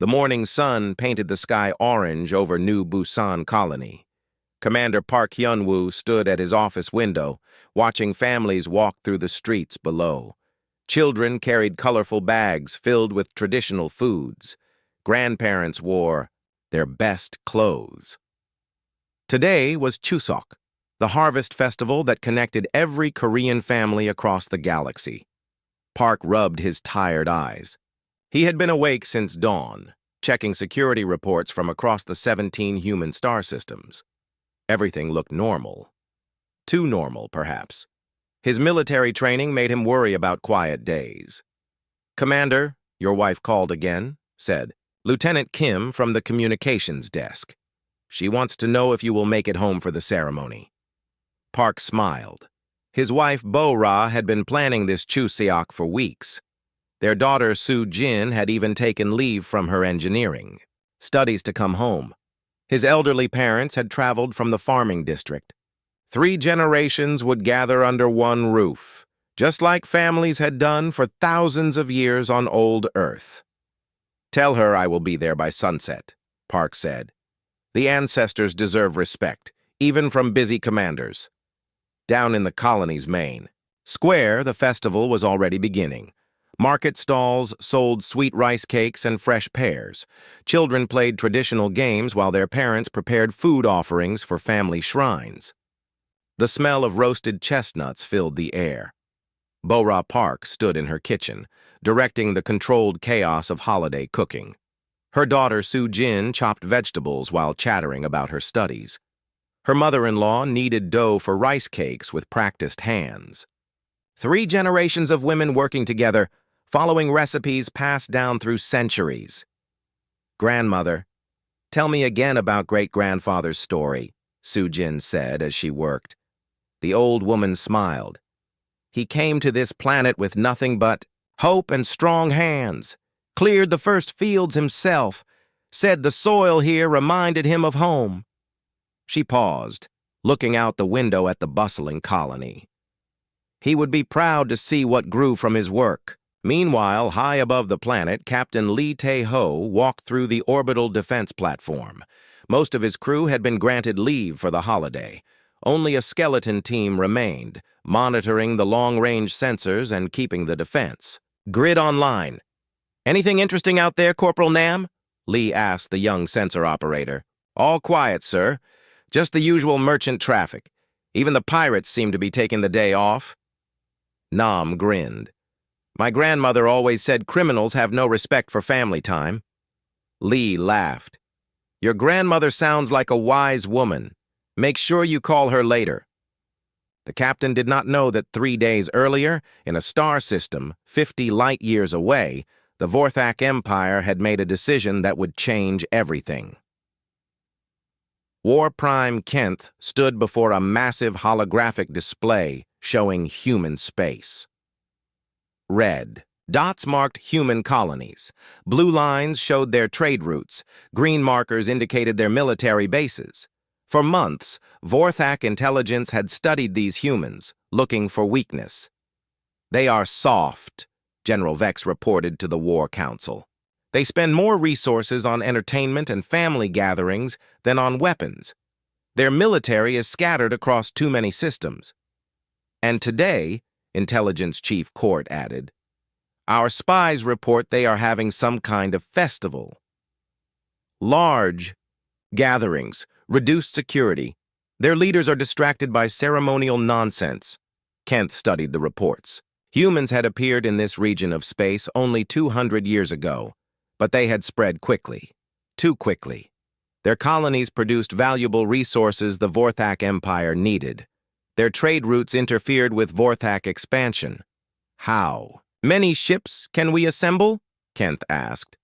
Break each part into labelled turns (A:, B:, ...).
A: The morning sun painted the sky orange over New Busan Colony. Commander Park Hyun-woo stood at his office window, watching families walk through the streets below. Children carried colorful bags filled with traditional foods. Grandparents wore their best clothes. Today was Chuseok, the harvest festival that connected every Korean family across the galaxy. Park rubbed his tired eyes. He had been awake since dawn, checking security reports from across the 17 human star systems. Everything looked normal. Too normal, perhaps. His military training made him worry about quiet days. "Commander," your wife called again, said, "Lieutenant Kim from the communications desk. She wants to know if you will make it home for the ceremony." Park smiled. His wife, Bo-ra, had been planning this Chuseok for weeks. Their daughter, Soo-jin, had even taken leave from her engineering studies to come home. His elderly parents had traveled from the farming district. 3 generations would gather under one roof, just like families had done for thousands of years on old Earth. "Tell her I will be there by sunset," Park said. "The ancestors deserve respect, even from busy commanders." Down in the colony's main square, the festival was already beginning. Market stalls sold sweet rice cakes and fresh pears. Children played traditional games while their parents prepared food offerings for family shrines. The smell of roasted chestnuts filled the air. Bo-ra Park stood in her kitchen, directing the controlled chaos of holiday cooking. Her daughter Soo-jin chopped vegetables while chattering about her studies. Her mother-in-law kneaded dough for rice cakes with practiced hands. 3 generations of women working together, following recipes passed down through centuries. "Grandmother, tell me again about great-grandfather's story," Soo-jin said as she worked. The old woman smiled. "He came to this planet with nothing but hope and strong hands, cleared the first fields himself, said the soil here reminded him of home." She paused, looking out the window at the bustling colony. "He would be proud to see what grew from his work." Meanwhile, high above the planet, Captain Lee Tae-ho walked through the orbital defense platform. Most of his crew had been granted leave for the holiday. Only a skeleton team remained, monitoring the long-range sensors and keeping the defense. "Grid online. Anything interesting out there, Corporal Nam?" Lee asked the young sensor operator. "All quiet, sir. Just the usual merchant traffic. Even the pirates seem to be taking the day off." Nam grinned. "My grandmother always said criminals have no respect for family time." Lee laughed. "Your grandmother sounds like a wise woman. Make sure you call her later." The captain did not know that 3 days earlier, in a star system 50 light-years away, the Vorthak Empire had made a decision that would change everything. War Prime Kent stood before a massive holographic display showing human space. Red dots marked human colonies. Blue lines showed their trade routes. Green markers indicated their military bases. For months, Vorthak intelligence had studied these humans, looking for weakness. "They are soft," General Vex reported to the War Council. "They spend more resources on entertainment and family gatherings than on weapons. Their military is scattered across too many systems." And today, Intelligence Chief Court added, "Our spies report they are having some kind of festival. Large gatherings, reduced security. Their leaders are distracted by ceremonial nonsense." Kent studied the reports. Humans had appeared in this region of space only 200 years ago, but they had spread quickly, too quickly. Their colonies produced valuable resources the Vorthak Empire needed. Their trade routes interfered with Vorthak expansion. "How many ships can we assemble?" Kent asked.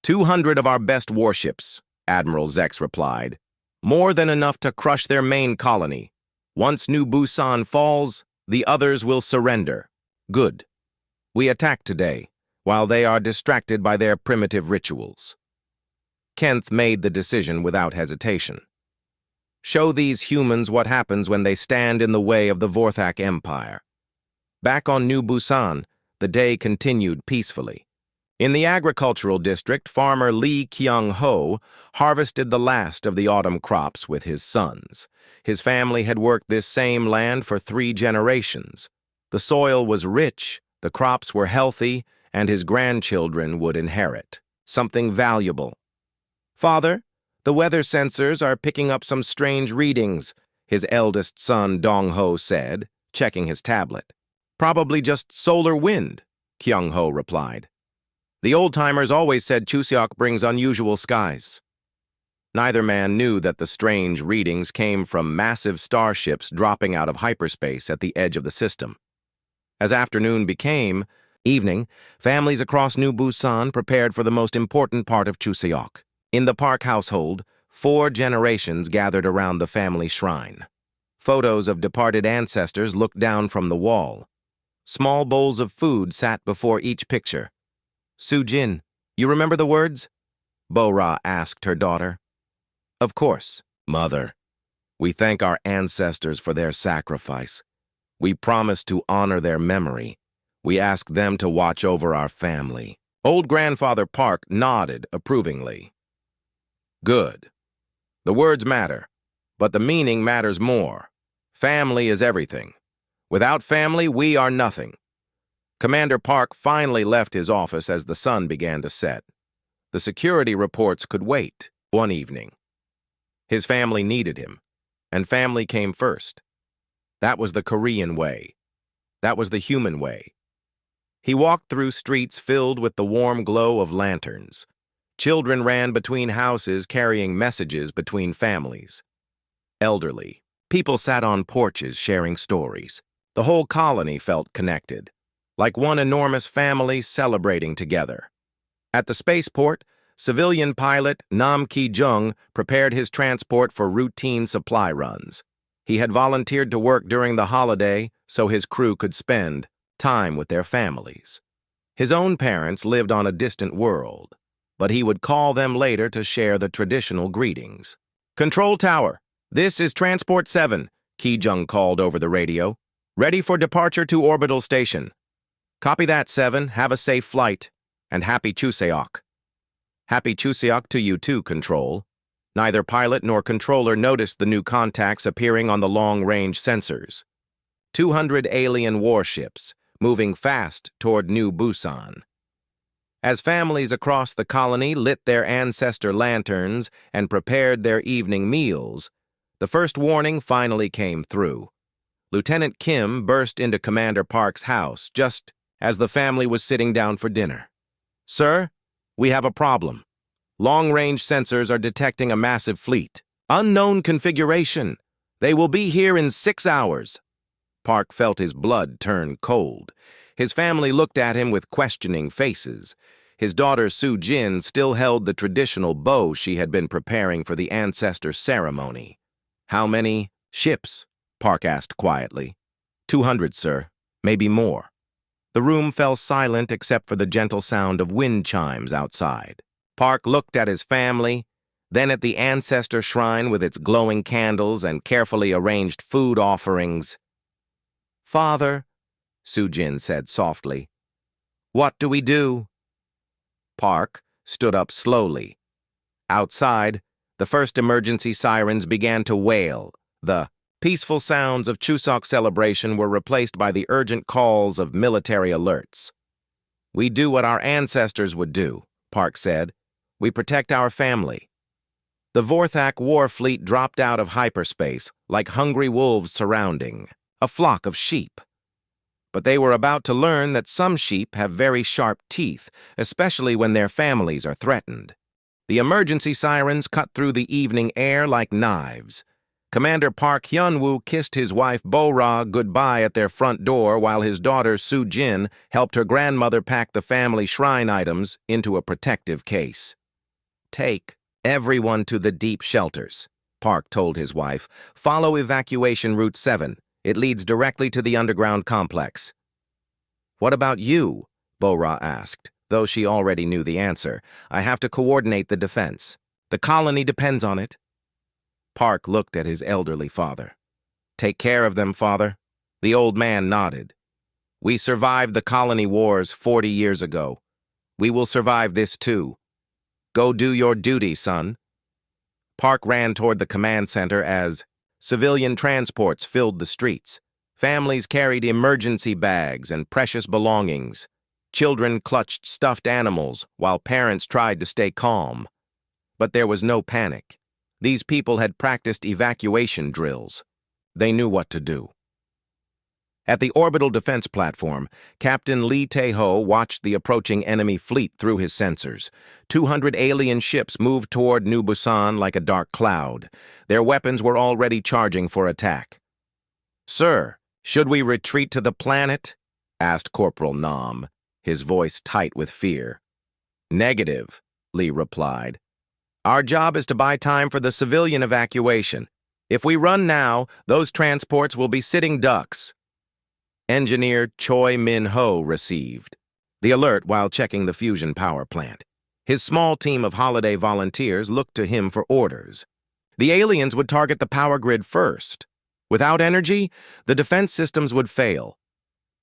A: 200 of our best warships," Admiral Zex replied. "More than enough to crush their main colony. Once New Busan falls, the others will surrender." "Good. We attack today, while they are distracted by their primitive rituals." Kent made the decision without hesitation. Show these humans what happens when they stand in the way of the Vorthak Empire. Back on New Busan, the day continued peacefully. In the agricultural district, farmer Lee Kyung-ho harvested the last of the autumn crops with his sons. His family had worked this same land for 3 generations. The soil was rich, the crops were healthy, and his grandchildren would inherit something valuable. "Father, the weather sensors are picking up some strange readings," his eldest son Dong-ho said, checking his tablet. "Probably just solar wind," Kyung-ho replied. "The old-timers always said Chuseok brings unusual skies." Neither man knew that the strange readings came from massive starships dropping out of hyperspace at the edge of the system. As afternoon became evening, families across New Busan prepared for the most important part of Chuseok. In the Park household, 4 generations gathered around the family shrine. Photos of departed ancestors looked down from the wall. Small bowls of food sat before each picture. "Soo-jin, you remember the words?" Bo-ra asked her daughter. "Of course, Mother. We thank our ancestors for their sacrifice. We promise to honor their memory. We ask them to watch over our family." Old grandfather Park nodded approvingly. "Good. The words matter, but the meaning matters more. Family is everything. Without family, we are nothing." Commander Park finally left his office as the sun began to set. The security reports could wait. One evening, his family needed him, and family came first. That was the Korean way. That was the human way. He walked through streets filled with the warm glow of lanterns. Children ran between houses carrying messages between families. Elderly people sat on porches sharing stories. The whole colony felt connected, like one enormous family celebrating together. At the spaceport, civilian pilot Nam Ki-jung prepared his transport for routine supply runs. He had volunteered to work during the holiday so his crew could spend time with their families. His own parents lived on a distant world, but he would call them later to share the traditional greetings. "Control Tower, this is Transport 7, Ki-jung called over the radio. "Ready for departure to Orbital Station." "Copy that, 7. Have a safe flight. And happy Chuseok." "Happy Chuseok to you too, Control." Neither pilot nor controller noticed the new contacts appearing on the long-range sensors. 200 alien warships, moving fast toward New Busan. As families across the colony lit their ancestor lanterns and prepared their evening meals, the first warning finally came through. Lieutenant Kim burst into Commander Park's house just as the family was sitting down for dinner. "Sir, we have a problem. Long-range sensors are detecting a massive fleet. Unknown configuration. They will be here in 6 hours. Park felt his blood turn cold. His family looked at him with questioning faces. His daughter Soo-jin still held the traditional bow she had been preparing for the ancestor ceremony. "How many ships?" Park asked quietly. 200, sir. Maybe more." The room fell silent except for the gentle sound of wind chimes outside. Park looked at his family, then at the ancestor shrine with its glowing candles and carefully arranged food offerings. "Father," Soo-jin said softly, "what do we do?" Park stood up slowly. Outside, the first emergency sirens began to wail. The peaceful sounds of Chuseok celebration were replaced by the urgent calls of military alerts. "We do what our ancestors would do," Park said. "We protect our family." The Vorthak war fleet dropped out of hyperspace like hungry wolves surrounding a flock of sheep. But they were about to learn that some sheep have very sharp teeth, especially when their families are threatened. The emergency sirens cut through the evening air like knives. Commander Park Hyun-woo kissed his wife Bo-ra goodbye at their front door while his daughter Soo-jin helped her grandmother pack the family shrine items into a protective case. "Take everyone to the deep shelters," Park told his wife. "Follow evacuation route 7. It leads directly to the underground complex." "What about you?" Bo-ra asked, though she already knew the answer. "I have to coordinate the defense. The colony depends on it." Park looked at his elderly father. "Take care of them, father." The old man nodded. "We survived the colony wars 40 years ago. We will survive this too. Go do your duty, son. Park ran toward the command center as civilian transports filled the streets. Families carried emergency bags and precious belongings. Children clutched stuffed animals while parents tried to stay calm. But there was no panic. These people had practiced evacuation drills. They knew what to do. At the orbital defense platform, Captain Lee Tae-ho watched the approaching enemy fleet through his sensors. 200 alien ships moved toward New Busan like a dark cloud. Their weapons were already charging for attack. "Sir, should we retreat to the planet?" asked Corporal Nam, his voice tight with fear. "Negative," Lee replied. "Our job is to buy time for the civilian evacuation. If we run now, those transports will be sitting ducks." Engineer Choi Min-ho received the alert while checking the fusion power plant. His small team of holiday volunteers looked to him for orders. The aliens would target the power grid first. Without energy, the defense systems would fail.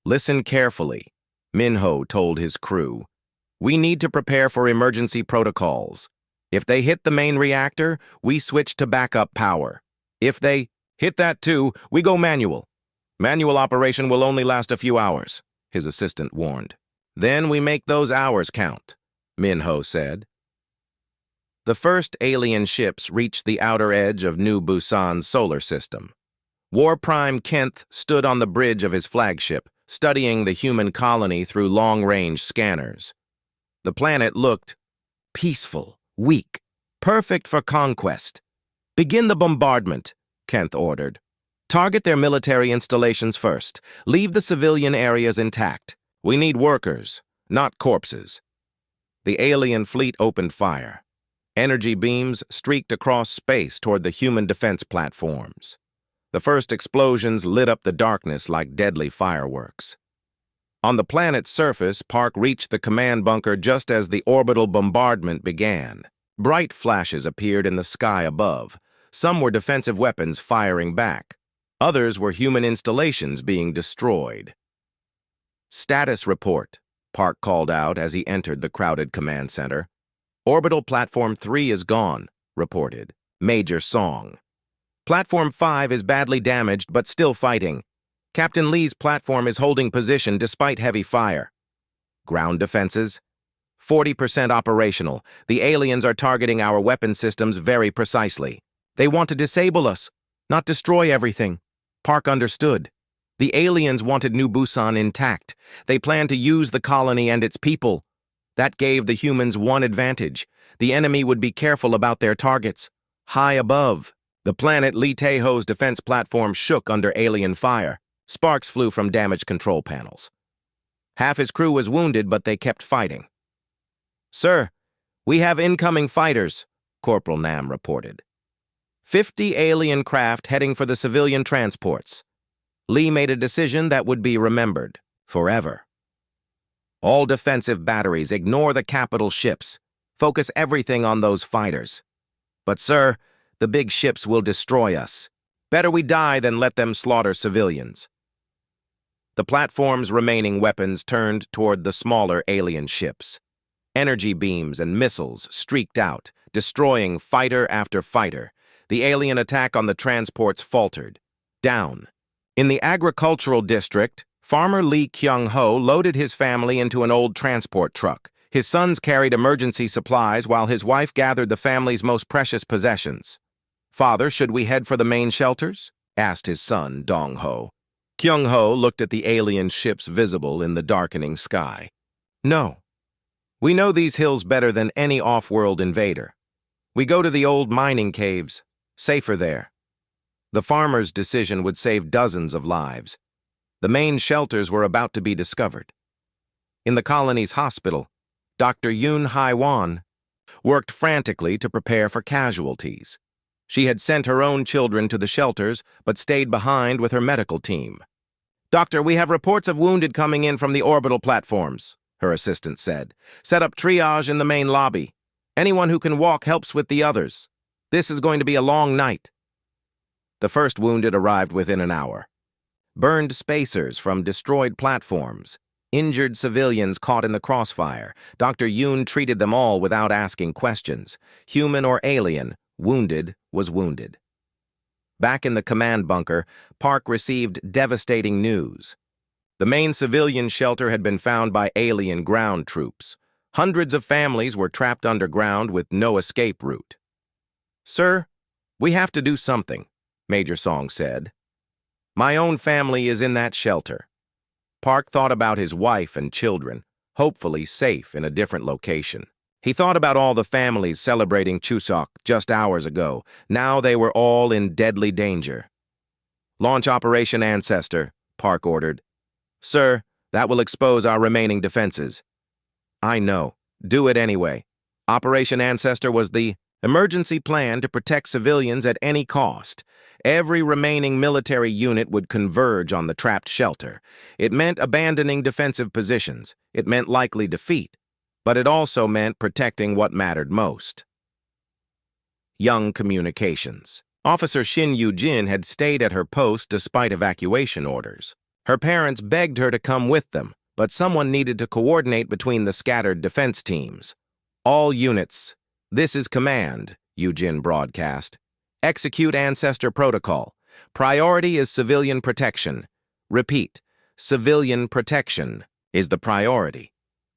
A: "Listen carefully," Min-ho told his crew. "We need to prepare for emergency protocols. If they hit the main reactor, we switch to backup power. If they hit that too, we go manual. Manual operation will only last a few hours," his assistant warned. "Then we make those hours count," Min-ho said. The first alien ships reached the outer edge of New Busan's solar system. War Prime Kent stood on the bridge of his flagship, studying the human colony through long-range scanners. The planet looked peaceful, weak, perfect for conquest. "Begin the bombardment," Kent ordered. "Target their military installations first. Leave the civilian areas intact. We need workers, not corpses." The alien fleet opened fire. Energy beams streaked across space toward the human defense platforms. The first explosions lit up the darkness like deadly fireworks. On the planet's surface, Park reached the command bunker just as the orbital bombardment began. Bright flashes appeared in the sky above. Some were defensive weapons firing back. Others were human installations being destroyed. "Status report," Park called out as he entered the crowded command center. "Orbital Platform 3 is gone," reported Major Song. "Platform 5 is badly damaged but still fighting. Captain Lee's platform is holding position despite heavy fire." "Ground defenses?" 40% operational. The aliens are targeting our weapon systems very precisely. They want to disable us, not destroy everything." Park understood. The aliens wanted New Busan intact. They planned to use the colony and its people. That gave the humans one advantage. The enemy would be careful about their targets. High above, the planet Lee Tae-ho's defense platform shook under alien fire. Sparks flew from damaged control panels. Half his crew was wounded, but they kept fighting. "Sir, we have incoming fighters," Corporal Nam reported. 50 alien craft heading for the civilian transports. Lee made a decision that would be remembered forever. "All defensive batteries, ignore the capital ships. Focus everything on those fighters. But, sir, the big ships will destroy us. Better we die than let them slaughter civilians." The platform's remaining weapons turned toward the smaller alien ships. Energy beams and missiles streaked out, destroying fighter after fighter. The alien attack on the transports faltered. Down. In the agricultural district, Farmer Lee Kyung-ho loaded his family into an old transport truck. His sons carried emergency supplies while his wife gathered the family's most precious possessions. "Father, should we head for the main shelters?" asked his son, Dong-ho. Kyung-ho looked at the alien ships visible in the darkening sky. "No. We know these hills better than any off-world invader. We go to the old mining caves. Safer there." The farmer's decision would save dozens of lives. The main shelters were about to be discovered. In the colony's hospital, Dr. Yoon Hai-won worked frantically to prepare for casualties. She had sent her own children to the shelters, but stayed behind with her medical team. "Doctor, we have reports of wounded coming in from the orbital platforms," her assistant said. "Set up triage in the main lobby. Anyone who can walk helps with the others. This is going to be a long night." The first wounded arrived within an hour. Burned spacers from destroyed platforms. Injured civilians caught in the crossfire. Dr. Yoon treated them all without asking questions. Human or alien, wounded was wounded. Back in the command bunker, Park received devastating news. The main civilian shelter had been found by alien ground troops. Hundreds of families were trapped underground with no escape route. "Sir, we have to do something," Major Song said. "My own family is in that shelter." Park thought about his wife and children, hopefully safe in a different location. He thought about all the families celebrating Chuseok just hours ago. Now they were all in deadly danger. "Launch Operation Ancestor," Park ordered. "Sir, that will expose our remaining defenses." "I know. Do it anyway." Operation Ancestor was the emergency plan to protect civilians at any cost. Every remaining military unit would converge on the trapped shelter. It meant abandoning defensive positions. It meant likely defeat. But it also meant protecting what mattered most. Young communications. Officer Shin Yu-jin had stayed at her post despite evacuation orders. Her parents begged her to come with them, but someone needed to coordinate between the scattered defense teams. "All units, this is command," Yu-jin broadcast. "Execute Ancestor Protocol. Priority is civilian protection. Repeat, civilian protection is the priority."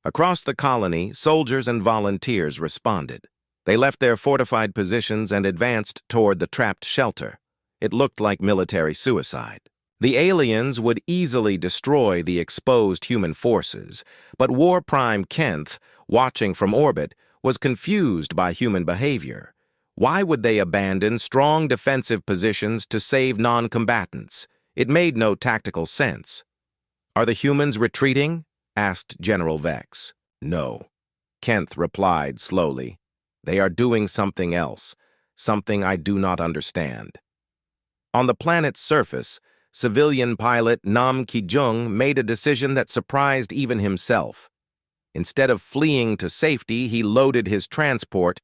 A: Across the colony, soldiers and volunteers responded. They left their fortified positions and advanced toward the trapped shelter. It looked like military suicide. The aliens would easily destroy the exposed human forces, but War Prime Kent, watching from orbit, was confused by human behavior. Why would they abandon strong defensive positions to save non-combatants? It made no tactical sense. "Are the humans retreating?" asked General Vex. "No," Kent replied slowly. "They are doing something else, something I do not understand." On the planet's surface, civilian pilot Nam Ki-jung made a decision that surprised even himself. Instead of fleeing to safety, he loaded his transport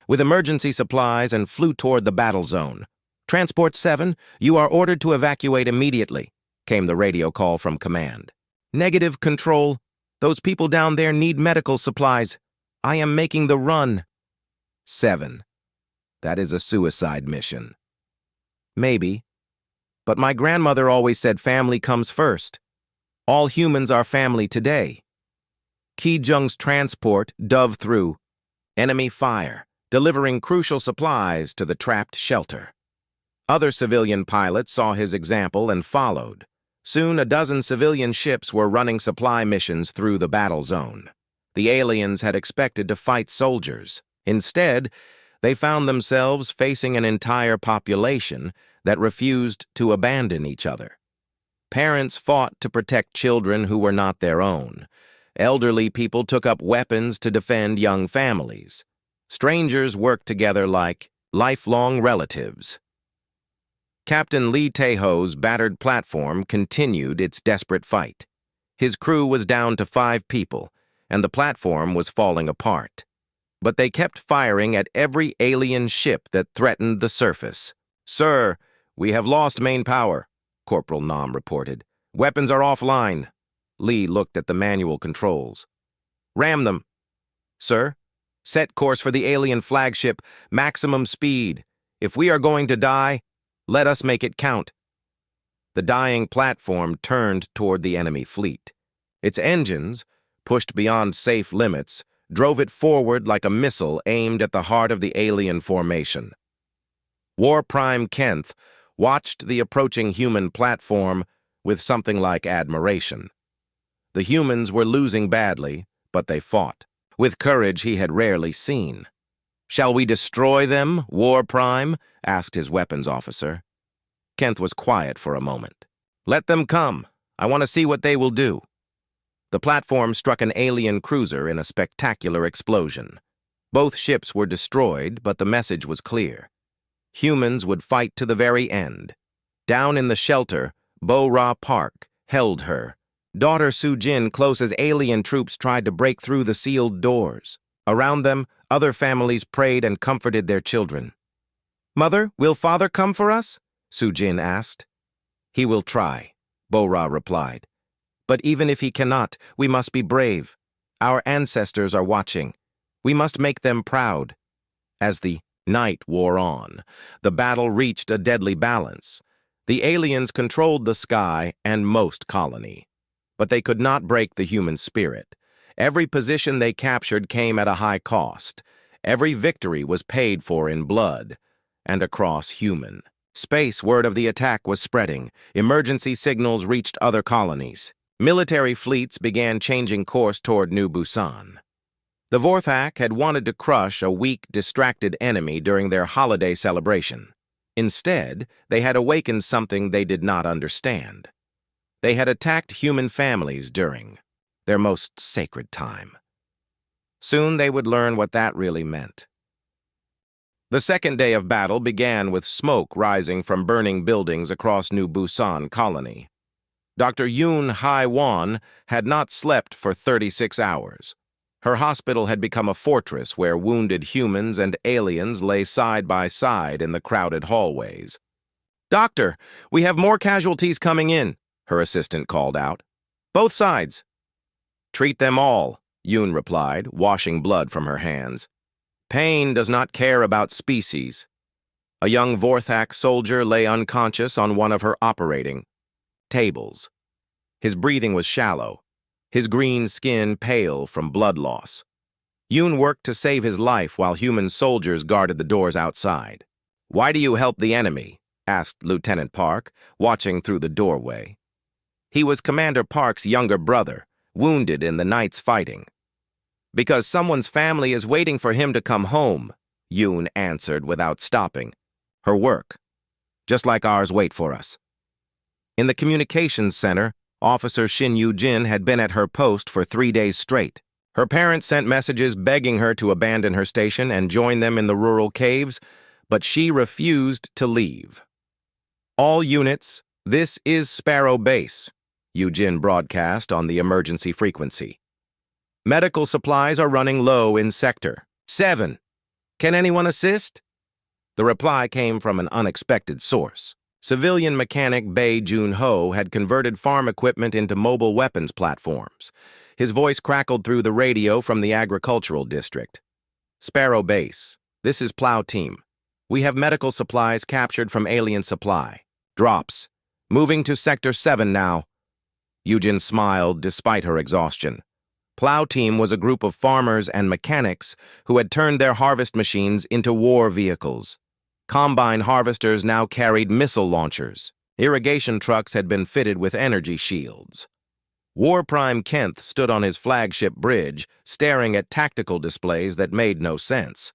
A: with emergency supplies and flew toward the battle zone. "Transport 7, you are ordered to evacuate immediately," came the radio call from command. "Negative, Control. Those people down there need medical supplies. I am making the run." 7. That is a suicide mission. Maybe. But my grandmother always said family comes first. All humans are family today. Ki-jung's transport dove through. Enemy fire, delivering crucial supplies to the trapped shelter. Other civilian pilots saw his example and followed. Soon a dozen civilian ships were running supply missions through the battle zone. The aliens had expected to fight soldiers. Instead, they found themselves facing an entire population that refused to abandon each other. Parents fought to protect children who were not their own. Elderly people took up weapons to defend young families. Strangers worked together like lifelong relatives. Captain Lee Taeho's battered platform continued its desperate fight. His crew was down to 5 people, and the platform was falling apart. But they kept firing at every alien ship that threatened the surface. "Sir, we have lost main power," Corporal Nam reported. "Weapons are offline." Lee looked at the manual controls. "Ram them." "Sir, set course for the alien flagship, maximum speed. If we are going to die, let us make it count." The dying platform turned toward the enemy fleet. Its engines, pushed beyond safe limits, drove it forward like a missile aimed at the heart of the alien formation. War Prime Kent watched the approaching human platform with something like admiration. The humans were losing badly, but they fought, with courage he had rarely seen. "Shall we destroy them, War Prime?" asked his weapons officer. Kent was quiet for a moment. "Let them come. I want to see what they will do." The platform struck an alien cruiser in a spectacular explosion. Both ships were destroyed, but the message was clear. Humans would fight to the very end. Down in the shelter, Bo-Ra Park held her, daughter Soo-jin, close as alien troops tried to break through the sealed doors. Around them, other families prayed and comforted their children. "Mother, will father come for us?" Soo-jin asked. "He will try," Bo-Ra replied. But even if he cannot, we must be brave. Our ancestors are watching. We must make them proud. As the night wore on, the battle reached a deadly balance. The aliens controlled the sky and most colony. But they could not break the human spirit. Every position they captured came at a high cost. Every victory was paid for in blood and across human. Space word of the attack was spreading. Emergency signals reached other colonies. Military fleets began changing course toward New Busan. The Vorthak had wanted to crush a weak, distracted enemy during their holiday celebration. Instead, they had awakened something they did not understand. They had attacked human families during their most sacred time. Soon they would learn what that really meant. The second day of battle began with smoke rising from burning buildings across New Busan colony. Dr. Yoon Hai-won had not slept for 36 hours. Her hospital had become a fortress where wounded humans and aliens lay side by side in the crowded hallways. "Doctor, we have more casualties coming in," her assistant called out. "Both sides." "Treat them all," Yoon replied, washing blood from her hands. "Pain does not care about species." A young Vorthak soldier lay unconscious on one of her operating tables. His breathing was shallow, his green skin pale from blood loss. Yoon worked to save his life while human soldiers guarded the doors outside. "Why do you help the enemy?" asked Lieutenant Park, watching through the doorway. He was Commander Park's younger brother, wounded in the night's fighting. "Because someone's family is waiting for him to come home," Yoon answered without stopping. "Her work, just like ours wait for us." In the communications center, Officer Shin Yu-jin had been at her post for 3 days straight. Her parents sent messages begging her to abandon her station and join them in the rural caves, but she refused to leave. "All units, this is Sparrow Base," Yu-jin broadcast on the emergency frequency. "Medical supplies are running low in Sector 7. Can anyone assist?" The reply came from an unexpected source. Civilian mechanic Bae Jun-ho had converted farm equipment into mobile weapons platforms. His voice crackled through the radio from the agricultural district. "Sparrow Base, this is Plow Team. We have medical supplies captured from alien supply. Drops. Moving to Sector 7 now." Yujin smiled despite her exhaustion. Plow Team was a group of farmers and mechanics who had turned their harvest machines into war vehicles. Combine harvesters now carried missile launchers. Irrigation trucks had been fitted with energy shields. War Prime Kent stood on his flagship bridge, staring at tactical displays that made no sense.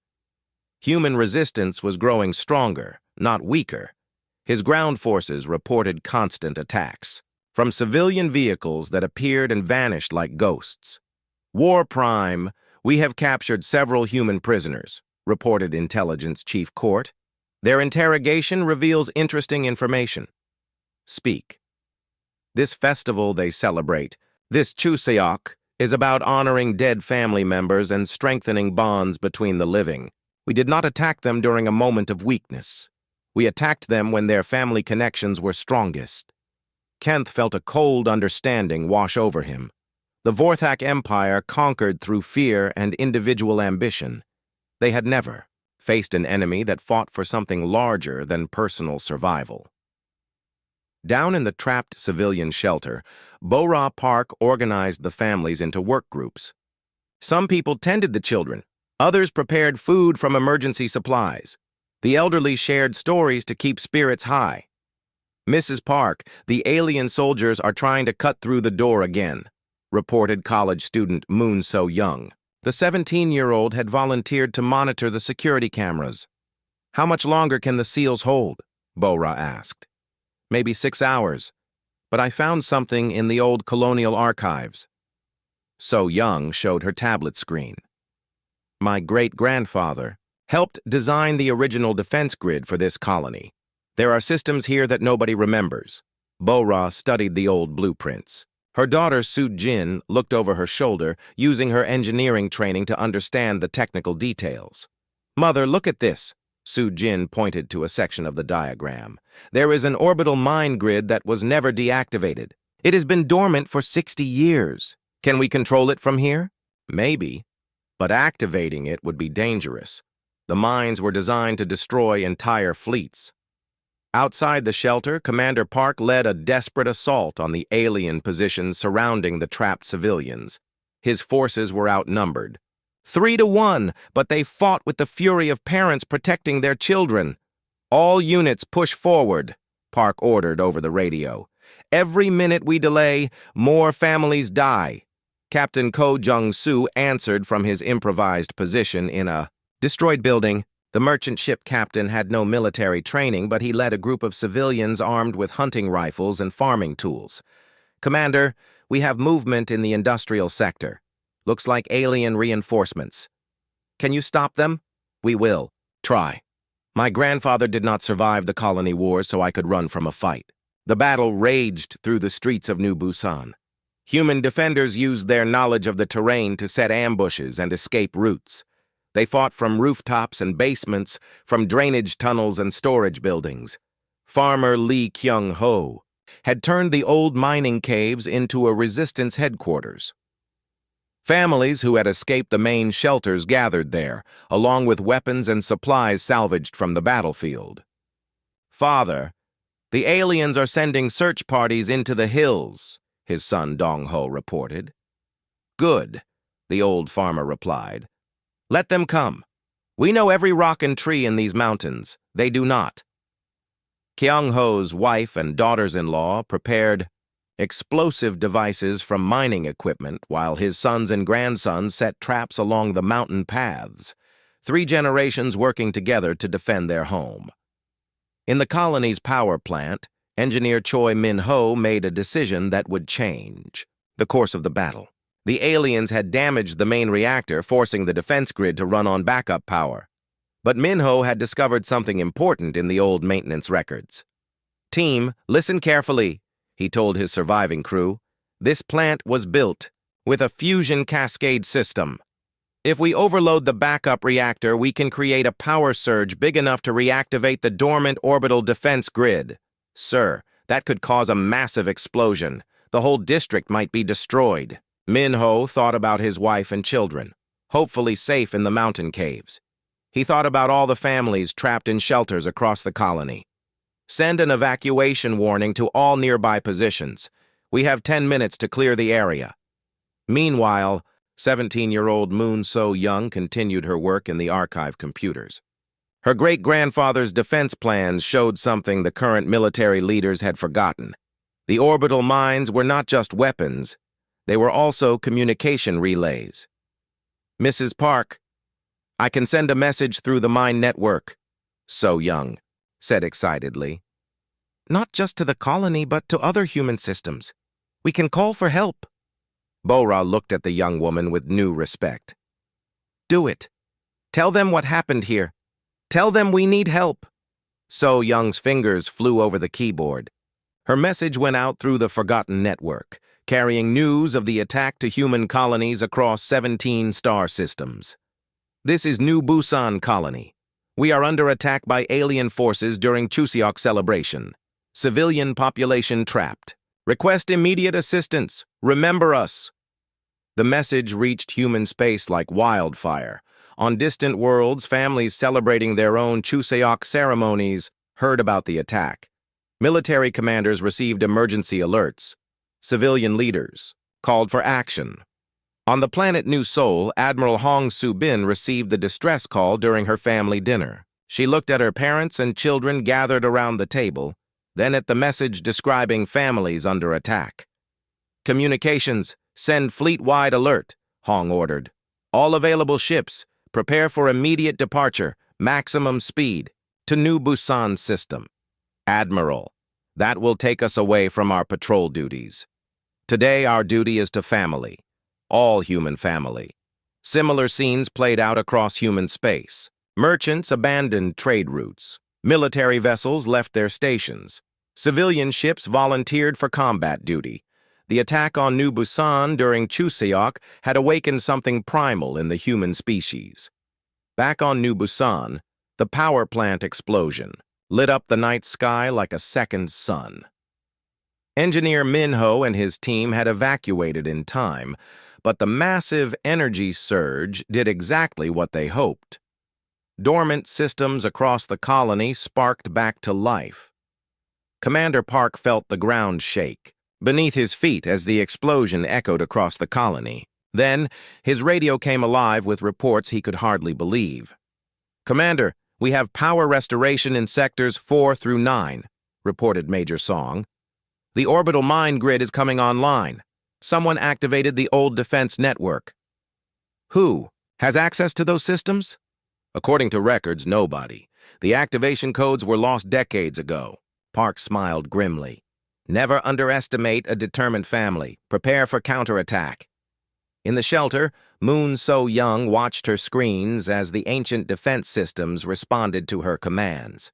A: Human resistance was growing stronger, not weaker. His ground forces reported constant attacks from civilian vehicles that appeared and vanished like ghosts. "War Prime, we have captured several human prisoners," reported Intelligence Chief Court. "Their interrogation reveals interesting information." "Speak." "This festival they celebrate, this Chuseok, is about honoring dead family members and strengthening bonds between the living. We did not attack them during a moment of weakness. We attacked them when their family connections were strongest." Kent felt a cold understanding wash over him. The Vorthak Empire conquered through fear and individual ambition. They had never faced an enemy that fought for something larger than personal survival. Down in the trapped civilian shelter, Bo-ra Park organized the families into work groups. Some people tended the children. Others prepared food from emergency supplies. The elderly shared stories to keep spirits high. "Mrs. Park, the alien soldiers are trying to cut through the door again," reported college student Moon So-young. The 17-year-old had volunteered to monitor the security cameras. "How much longer can the seals hold?" Bo-ra asked. "Maybe 6 hours, but I found something in the old colonial archives." So-young showed her tablet screen. "My great-grandfather helped design the original defense grid for this colony. There are systems here that nobody remembers." Bo-ra studied the old blueprints. Her daughter, Soo-jin, looked over her shoulder, using her engineering training to understand the technical details. "Mother, look at this." Soo-jin pointed to a section of the diagram. "There is an orbital mine grid that was never deactivated. It has been dormant for 60 years. Can we control it from here? Maybe, but activating it would be dangerous. The mines were designed to destroy entire fleets. Outside the shelter, Commander Park led a desperate assault on the alien positions surrounding the trapped civilians. His forces were outnumbered. 3-1, but they fought with the fury of parents protecting their children. All units push forward, Park ordered over the radio. Every minute we delay, more families die. Captain Ko Jung-soo answered from his improvised position in a destroyed building. The merchant ship captain had no military training, but he led a group of civilians armed with hunting rifles and farming tools. Commander, we have movement in the industrial sector. Looks like alien reinforcements. Can you stop them? We will. Try. My grandfather did not survive the colony wars, so I could run from a fight. The battle raged through the streets of New Busan. Human defenders used their knowledge of the terrain to set ambushes and escape routes. They fought from rooftops and basements, from drainage tunnels and storage buildings. Farmer Lee Kyung-ho had turned the old mining caves into a resistance headquarters. Families who had escaped the main shelters gathered there, along with weapons and supplies salvaged from the battlefield. Father, the aliens are sending search parties into the hills, his son Dong-ho reported. Good, the old farmer replied. Let them come. We know every rock and tree in these mountains. They do not. Kyung-ho's wife and daughters-in-law prepared explosive devices from mining equipment while his sons and grandsons set traps along the mountain paths, 3 generations working together to defend their home. In the colony's power plant, engineer Choi Min-ho made a decision that would change the course of the battle. The aliens had damaged the main reactor, forcing the defense grid to run on backup power. But Min-ho had discovered something important in the old maintenance records. Team, listen carefully, he told his surviving crew. This plant was built with a fusion cascade system. If we overload the backup reactor, we can create a power surge big enough to reactivate the dormant orbital defense grid. Sir, that could cause a massive explosion. The whole district might be destroyed. Min-ho thought about his wife and children, hopefully safe in the mountain caves. He thought about all the families trapped in shelters across the colony. Send an evacuation warning to all nearby positions. We have 10 minutes to clear the area. Meanwhile, 17-year-old Moon So-young continued her work in the archive computers. Her great-grandfather's defense plans showed something the current military leaders had forgotten. The orbital mines were not just weapons, they were also communication relays. Mrs. Park, I can send a message through the mine network, So-young said excitedly. Not just to the colony, but to other human systems. We can call for help. Bora looked at the young woman with new respect. Do it. Tell them what happened here. Tell them we need help. So-young's fingers flew over the keyboard. Her message went out through the forgotten network, carrying news of the attack to human colonies across 17 star systems. This is New Busan Colony. We are under attack by alien forces during Chuseok celebration. Civilian population trapped. Request immediate assistance. Remember us. The message reached human space like wildfire. On distant worlds, families celebrating their own Chuseok ceremonies heard about the attack. Military commanders received emergency alerts. Civilian leaders called for action. On the planet New Seoul, Admiral Hong Soo-bin received the distress call during her family dinner. She looked at her parents and children gathered around the table, then at the message describing families under attack. Communications, send fleet-wide alert, Hong ordered. All available ships, prepare for immediate departure, maximum speed, to New Busan system. Admiral, that will take us away from our patrol duties. Today our duty is to family. All human family. Similar scenes played out across human space. Merchants abandoned trade routes. Military vessels left their stations. Civilian ships volunteered for combat duty. The attack on New Busan during Chuseok had awakened something primal in the human species. Back on New Busan, the power plant explosion lit up the night sky like a second sun. Engineer Minho and his team had evacuated in time, but the massive energy surge did exactly what they hoped. Dormant systems across the colony sparked back to life. Commander Park felt the ground shake beneath his feet as the explosion echoed across the colony. Then, his radio came alive with reports he could hardly believe. "Commander, we have power restoration in sectors 4 through 9, reported Major Song. "The orbital mine grid is coming online. Someone activated the old defense network." "Who? Has access to those systems?" "According to records, nobody. The activation codes were lost decades ago." Park smiled grimly. "Never underestimate a determined family. Prepare for counterattack." In the shelter, Moon So-young watched her screens as the ancient defense systems responded to her commands.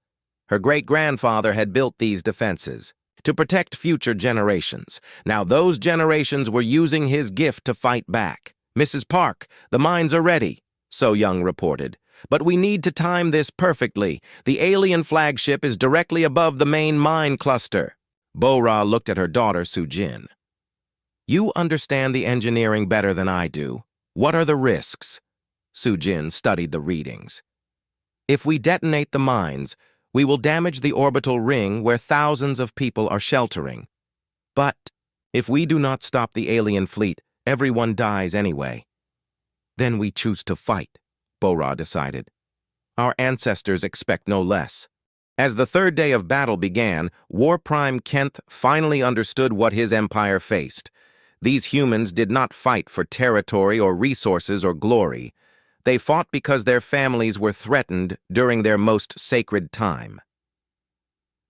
A: Her great-grandfather had built these defenses to protect future generations. Now those generations were using his gift to fight back. "Mrs. Park, the mines are ready," So-young reported. "But we need to time this perfectly. The alien flagship is directly above the main mine cluster." Bo-Ra looked at her daughter, Su-jin. "You understand the engineering better than I do. What are the risks?" Su-jin studied the readings. "If we detonate the mines, we will damage the orbital ring where thousands of people are sheltering. But if we do not stop the alien fleet, everyone dies anyway." "Then we choose to fight," Bo-Ra decided. "Our ancestors expect no less." As the third day of battle began, War Prime Kent finally understood what his empire faced. These humans did not fight for territory or resources or glory. They fought because their families were threatened during their most sacred time.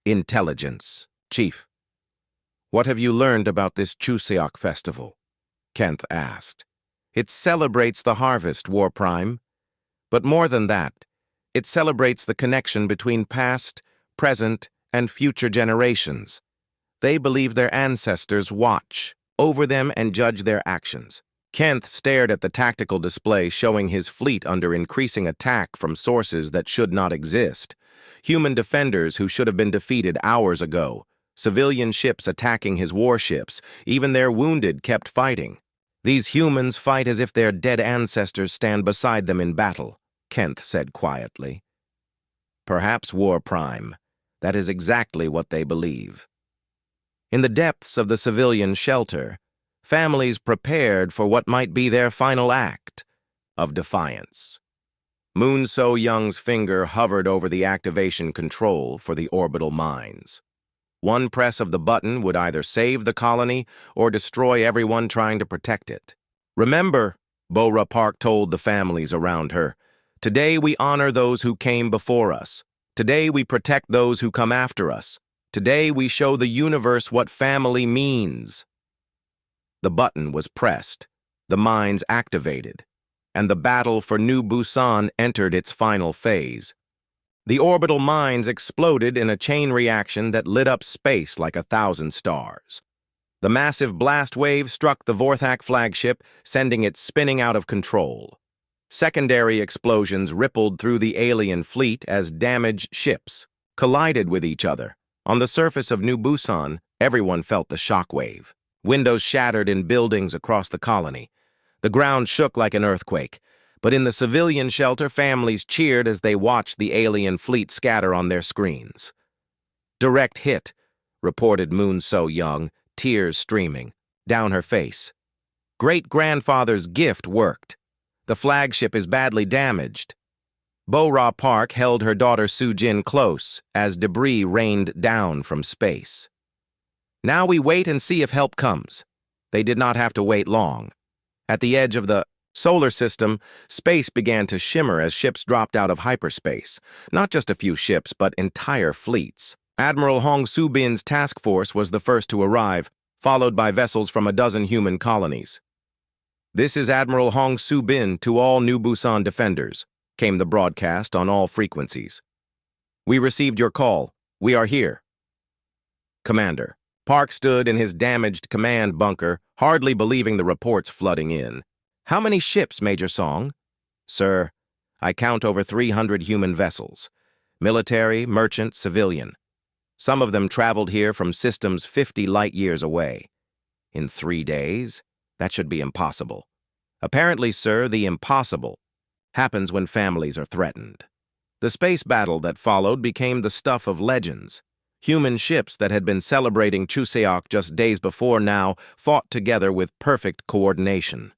A: "Intelligence, Chief. What have you learned about this Chuseok festival?" Kent asked. "It celebrates the harvest, War Prime. But more than that, it celebrates the connection between past, present, and future generations. They believe their ancestors watch over them and judge their actions." Kent stared at the tactical display showing his fleet under increasing attack from sources that should not exist. Human defenders who should have been defeated hours ago. Civilian ships attacking his warships. Even their wounded kept fighting. "These humans fight as if their dead ancestors stand beside them in battle," Kent said quietly. "Perhaps, War Prime. That is exactly what they believe." In the depths of the civilian shelter, families prepared for what might be their final act of defiance. Moon So-young's finger hovered over the activation control for the orbital mines. One press of the button would either save the colony or destroy everyone trying to protect it. "Remember," Bo-Ra Park told the families around her, "today we honor those who came before us. Today we protect those who come after us. Today we show the universe what family means." The button was pressed, the mines activated, and the battle for New Busan entered its final phase. The orbital mines exploded in a chain reaction that lit up space like 1,000 stars. The massive blast wave struck the Vorthak flagship, sending it spinning out of control. Secondary explosions rippled through the alien fleet as damaged ships collided with each other. On the surface of New Busan, everyone felt the shockwave. Windows shattered in buildings across the colony. The ground shook like an earthquake. But in the civilian shelter, families cheered as they watched the alien fleet scatter on their screens. "Direct hit," reported Moon So-young, tears streaming down her face. "Great-grandfather's gift worked. The flagship is badly damaged." Bo-Ra Park held her daughter Su-jin close as debris rained down from space. "Now we wait and see if help comes." They did not have to wait long. At the edge of the solar system, space began to shimmer as ships dropped out of hyperspace. Not just a few ships, but entire fleets. Admiral Hong Soo-bin's task force was the first to arrive, followed by vessels from a dozen human colonies. "This is Admiral Hong Soo-bin to all New Busan defenders," came the broadcast on all frequencies. "We received your call. We are here." "Commander." Park stood in his damaged command bunker, hardly believing the reports flooding in. "How many ships, Major Song?" "Sir, I count over 300 human vessels. Military, merchant, civilian. Some of them traveled here from systems 50 light-years away. In 3 days? That should be impossible. Apparently, sir, the impossible happens when families are threatened. The space battle that followed became the stuff of legends. Human ships that had been celebrating Chuseok just days before now fought together with perfect coordination.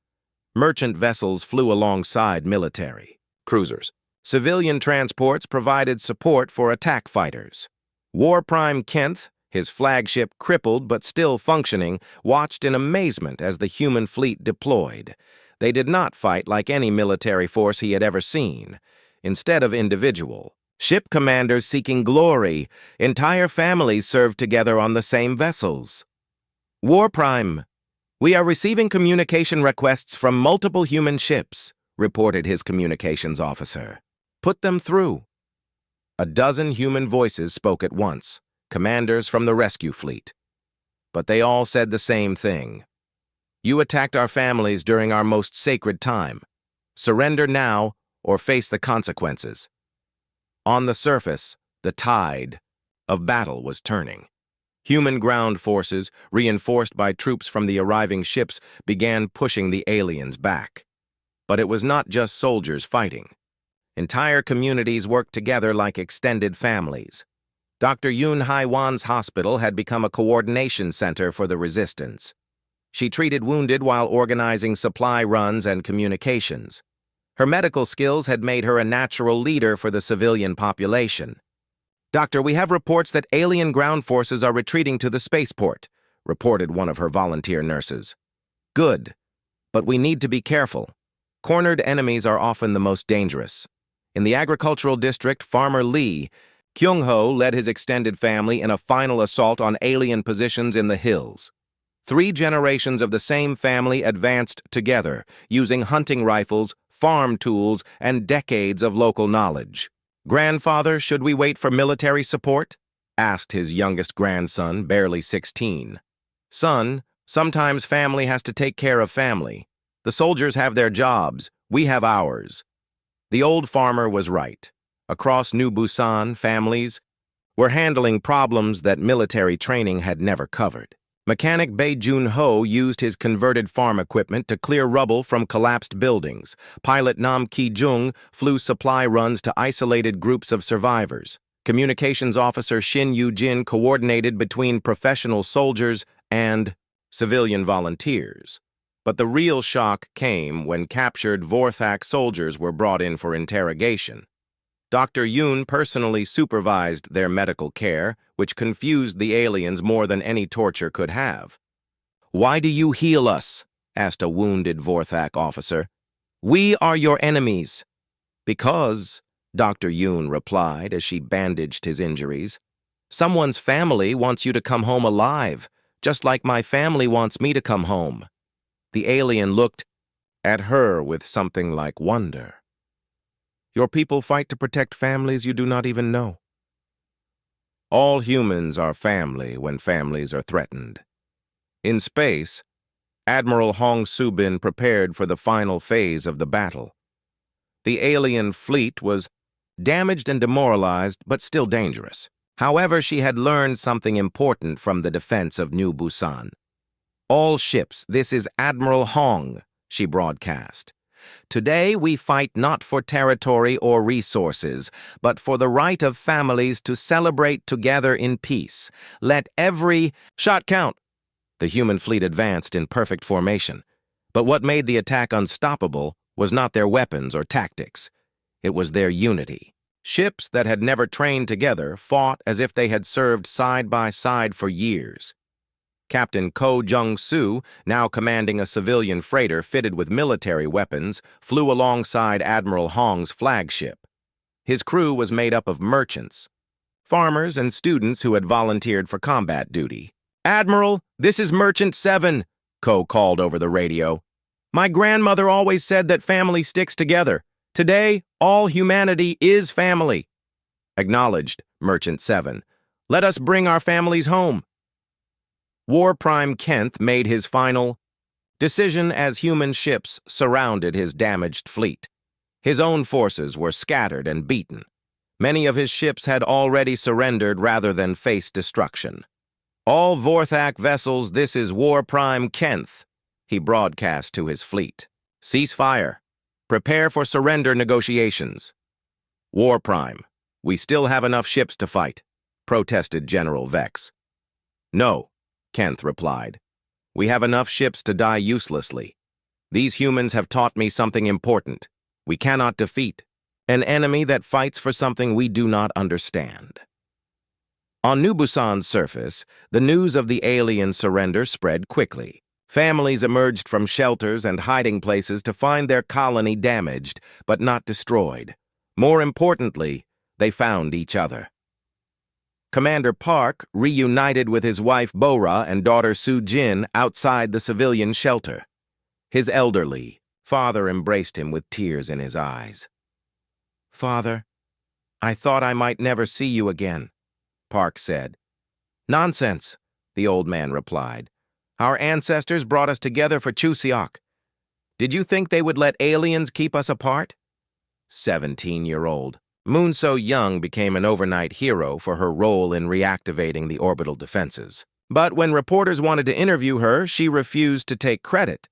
A: Merchant vessels flew alongside military cruisers. Civilian transports provided support for attack fighters. War Prime Kent, his flagship crippled but still functioning, watched in amazement as the human fleet deployed. They did not fight like any military force he had ever seen. Instead of individual ship commanders seeking glory, entire families served together on the same vessels. War Prime, we are receiving communication requests from multiple human ships, reported his communications officer. Put them through. A dozen human voices spoke at once, commanders from the rescue fleet. But they all said the same thing. You attacked our families during our most sacred time. Surrender now or face the consequences. On the surface, the tide of battle was turning. Human ground forces, reinforced by troops from the arriving ships, began pushing the aliens back. But it was not just soldiers fighting. Entire communities worked together like extended families. Dr. Yoon Hai-wan's hospital had become a coordination center for the resistance. She treated wounded while organizing supply runs and communications. Her medical skills had made her a natural leader for the civilian population. Doctor, we have reports that alien ground forces are retreating to the spaceport, reported one of her volunteer nurses. Good, but we need to be careful. Cornered enemies are often the most dangerous. In the agricultural district, Farmer Lee Kyung-ho led his extended family in a final assault on alien positions in the hills. 3 generations of the same family advanced together, using hunting rifles, farm tools, and decades of local knowledge. Grandfather, should we wait for military support? Asked his youngest grandson, barely 16. Son, sometimes family has to take care of family. The soldiers have their jobs, we have ours. The old farmer was right. Across New Busan, families were handling problems that military training had never covered. Mechanic Bae Jun-ho used his converted farm equipment to clear rubble from collapsed buildings. Pilot Nam Ki-jung flew supply runs to isolated groups of survivors. Communications officer Shin Yu-jin coordinated between professional soldiers and civilian volunteers. But the real shock came when captured Vorthak soldiers were brought in for interrogation. Dr. Yoon personally supervised their medical care, which confused the aliens more than any torture could have. Why do you heal us? Asked a wounded Vorthak officer. We are your enemies. Because, Dr. Yoon replied as she bandaged his injuries, someone's family wants you to come home alive, just like my family wants me to come home. The alien looked at her with something like wonder. Your people fight to protect families you do not even know. All humans are family when families are threatened. In space, Admiral Hong Soo-bin prepared for the final phase of the battle. The alien fleet was damaged and demoralized, but still dangerous. However, she had learned something important from the defense of New Busan. All ships, this is Admiral Hong, she broadcast. Today we fight not for territory or resources, but for the right of families to celebrate together in peace. Let every shot count. The human fleet advanced in perfect formation. But what made the attack unstoppable was not their weapons or tactics. It was their unity. Ships that had never trained together fought as if they had served side by side for years. Captain Ko Jung-soo, now commanding a civilian freighter fitted with military weapons, flew alongside Admiral Hong's flagship. His crew was made up of merchants, farmers, and students who had volunteered for combat duty. Admiral, this is Merchant 7, Ko called over the radio. My grandmother always said that family sticks together. Today, all humanity is family. Acknowledged, Merchant 7. Let us bring our families home. War Prime Kent made his final decision as human ships surrounded his damaged fleet. His own forces were scattered and beaten. Many of his ships had already surrendered rather than face destruction. "All Vorthak vessels, this is War Prime Kenth," he broadcast to his fleet. "Cease fire. Prepare for surrender negotiations." "War Prime, we still have enough ships to fight," protested General Vex. "No," Kenth replied. "We have enough ships to die uselessly. These humans have taught me something important. We cannot defeat an enemy that fights for something we do not understand." On New Busan's surface, the news of the alien surrender spread quickly. Families emerged from shelters and hiding places to find their colony damaged, but not destroyed. More importantly, they found each other. Commander Park reunited with his wife Bora and daughter Su Jin outside the civilian shelter. His elderly father embraced him with tears in his eyes. "Father, I thought I might never see you again," Park said. "Nonsense," the old man replied. "Our ancestors brought us together for Chuseok. Did you think they would let aliens keep us apart?" 17-year-old Moon So-young became an overnight hero for her role in reactivating the orbital defenses. But when reporters wanted to interview her, she refused to take credit.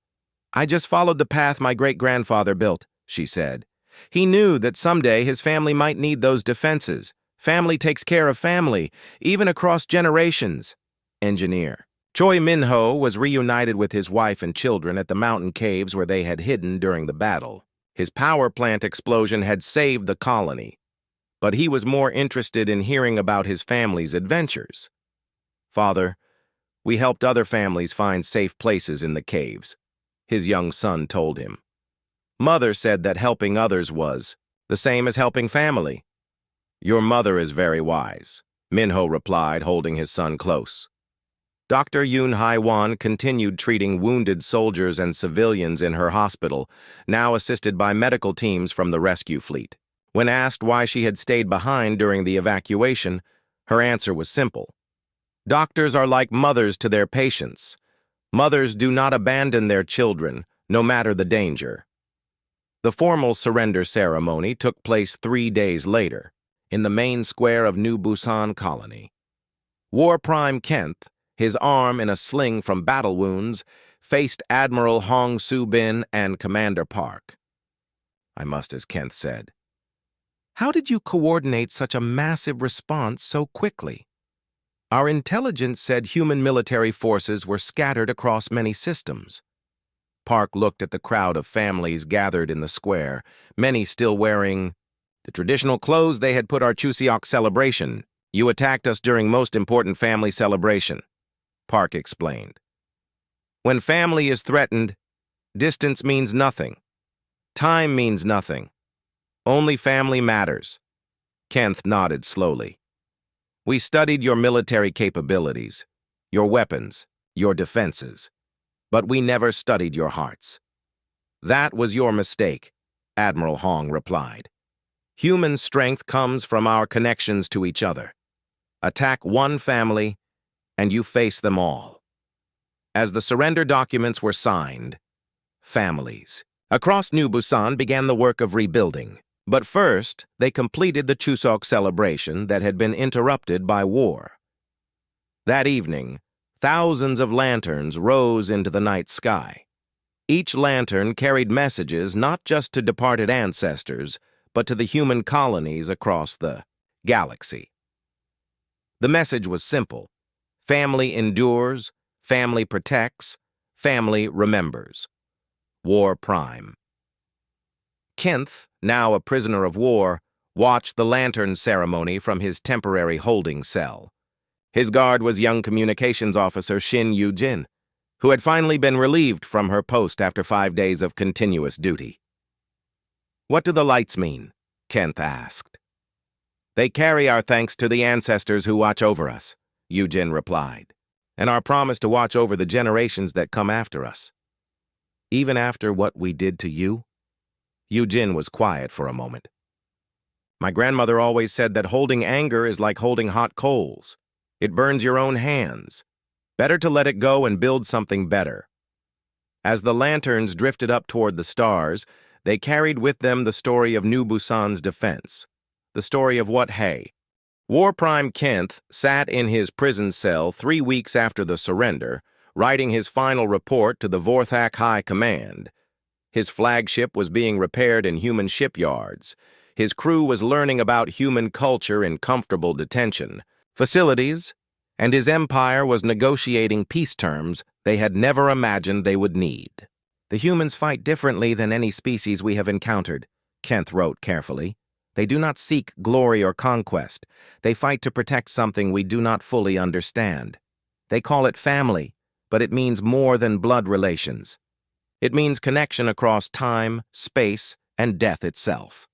A: "I just followed the path my great-grandfather built," she said. "He knew that someday his family might need those defenses. Family takes care of family, even across generations." Engineer Choi Min-ho was reunited with his wife and children at the mountain caves where they had hidden during the battle. His power plant explosion had saved the colony, but he was more interested in hearing about his family's adventures. "Father, we helped other families find safe places in the caves," his young son told him. "Mother said that helping others was the same as helping family." "Your mother is very wise," Min-ho replied, holding his son close. Dr. Yoon Hai-won continued treating wounded soldiers and civilians in her hospital, now assisted by medical teams from the rescue fleet. When asked why she had stayed behind during the evacuation, her answer was simple. "Doctors are like mothers to their patients. Mothers do not abandon their children, no matter the danger." The formal surrender ceremony took place 3 days later, in the main square of New Busan Colony. War Prime Kenth, his arm in a sling from battle wounds, faced Admiral Hong Soo-bin and Commander Park. "I must," as Kenth said. "How did you coordinate such a massive response so quickly?" "Our intelligence said human military forces were scattered across many systems." Park looked at the crowd of families gathered in the square, many still wearing the traditional clothes they had put our Chuseok celebration. "You attacked us during most important family celebration," Park explained. "When family is threatened, distance means nothing. Time means nothing. Only family matters." Kenth nodded slowly. "We studied your military capabilities, your weapons, your defenses, but we never studied your hearts." "That was your mistake," Admiral Hong replied. "Human strength comes from our connections to each other. Attack one family, and you face them all." As the surrender documents were signed, families across New Busan began the work of rebuilding. But first, they completed the Chuseok celebration that had been interrupted by war. That evening, thousands of lanterns rose into the night sky. Each lantern carried messages not just to departed ancestors, but to the human colonies across the galaxy. The message was simple. Family endures, family protects, family remembers. War Prime. Kenth, now a prisoner of war, watched the lantern ceremony from his temporary holding cell. His guard was young communications officer Shin Yu-jin, who had finally been relieved from her post after 5 days of continuous duty. "What do the lights mean?" Kenth asked. "They carry our thanks to the ancestors who watch over us," Yu-jin replied, "and our promise to watch over the generations that come after us." "Even after what we did to you?" Yu-jin was quiet for a moment. "My grandmother always said that holding anger is like holding hot coals. It burns your own hands. Better to let it go and build something better." As the lanterns drifted up toward the stars, they carried with them the story of New Busan's defense. The story of what hay. War Prime Kent sat in his prison cell 3 weeks after the surrender, writing his final report to the Vorthak High Command. His flagship was being repaired in human shipyards. His crew was learning about human culture in comfortable detention facilities, and his empire was negotiating peace terms they had never imagined they would need. "The humans fight differently than any species we have encountered," Kent wrote carefully. "They do not seek glory or conquest. They fight to protect something we do not fully understand. They call it family, but it means more than blood relations. It means connection across time, space, and death itself."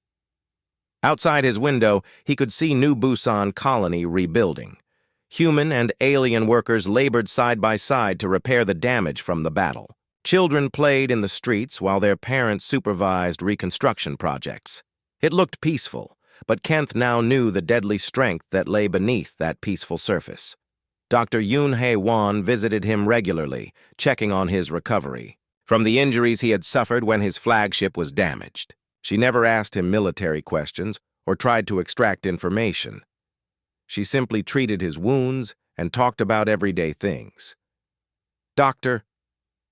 A: Outside his window, he could see New Busan colony rebuilding. Human and alien workers labored side by side to repair the damage from the battle. Children played in the streets while their parents supervised reconstruction projects. It looked peaceful, but Kent now knew the deadly strength that lay beneath that peaceful surface. Dr. Yoon Hae-won visited him regularly, checking on his recovery from the injuries he had suffered when his flagship was damaged. She never asked him military questions or tried to extract information. She simply treated his wounds and talked about everyday things. "Doctor,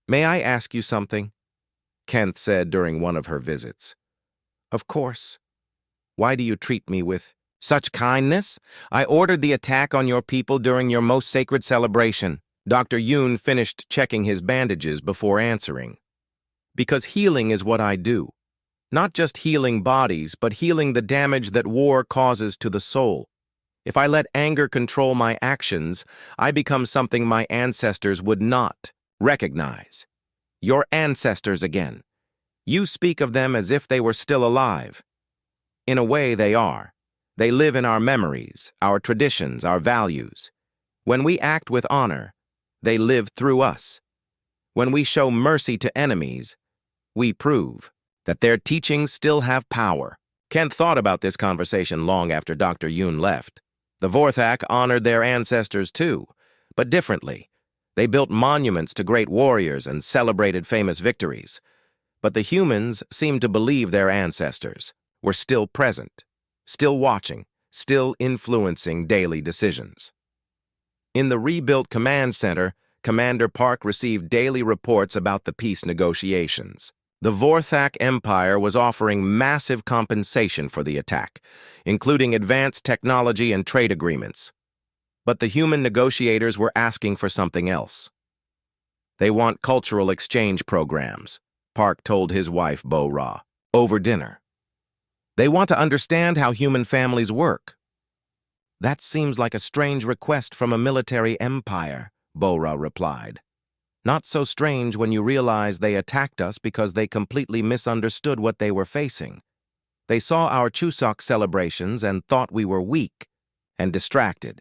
A: may I ask you something?" Kent said during one of her visits. "Of course. Why do you treat me with such kindness? I ordered the attack on your people during your most sacred celebration." Dr. Yoon finished checking his bandages before answering. "Because healing is what I do. Not just healing bodies, but healing the damage that war causes to the soul. If I let anger control my actions, I become something my ancestors would not recognize. Your ancestors again. You speak of them as if they were still alive. In a way, they are. They live in our memories, our traditions, our values. When we act with honor, they live through us. When we show mercy to enemies, we prove that their teachings still have power." Kent thought about this conversation long after Dr. Yoon left. The Vorthak honored their ancestors too, but differently. They built monuments to great warriors and celebrated famous victories. But the humans seemed to believe their ancestors were still present, still watching, still influencing daily decisions. In the rebuilt command center, Commander Park received daily reports about the peace negotiations. The Vorthak Empire was offering massive compensation for the attack, including advanced technology and trade agreements. But the human negotiators were asking for something else. "They want cultural exchange programs," Park told his wife Bo-ra, over dinner. "They want to understand how human families work." "That seems like a strange request from a military empire," Bo-ra replied. "Not so strange when you realize they attacked us because they completely misunderstood what they were facing. They saw our Chuseok celebrations and thought we were weak and distracted.